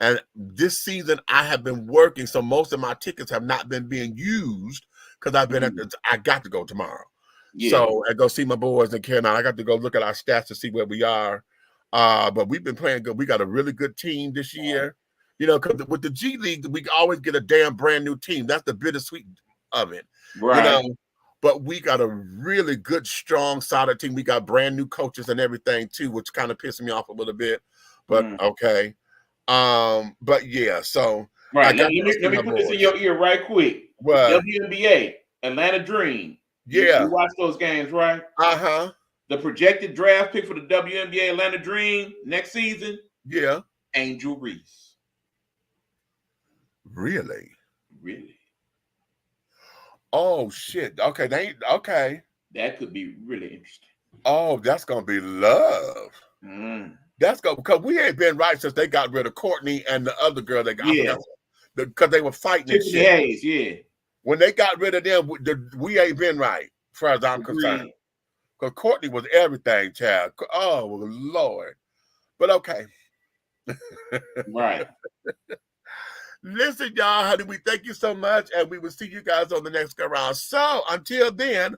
And this season I have been working, so most of my tickets have not been being used because I've been I got to go tomorrow. Yeah. So I go see my boys in Carolina. I got to go look at our stats to see where we are. But we've been playing good. We got a really good team this year. You know, because with the G League, we always get a damn brand new team. That's the bittersweet of it. Right. You know, but we got a really good, strong, solid team. We got brand new coaches and everything too, which kind of pissed me off a little bit. But okay. But yeah, so right. Let me put this in your ear right quick. What? WNBA, Atlanta Dream. Yeah. You watch those games, right? Uh-huh. The projected draft pick for the WNBA Atlanta Dream next season? Yeah. Angel Reese. Really? Really? Oh shit. Okay, okay. That could be really interesting. Oh, that's gonna be love. That's because we ain't been right since they got rid of Courtney and the other girl they got. Yeah. Because they were fighting and shit. Hayes, yeah. When they got rid of them, we ain't been right, as far as I'm concerned. Because Courtney was everything, child. Oh Lord. But okay. Right. Listen, y'all, honey, we thank you so much, and we will see you guys on the next go round. So until then,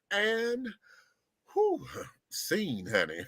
and scene, honey.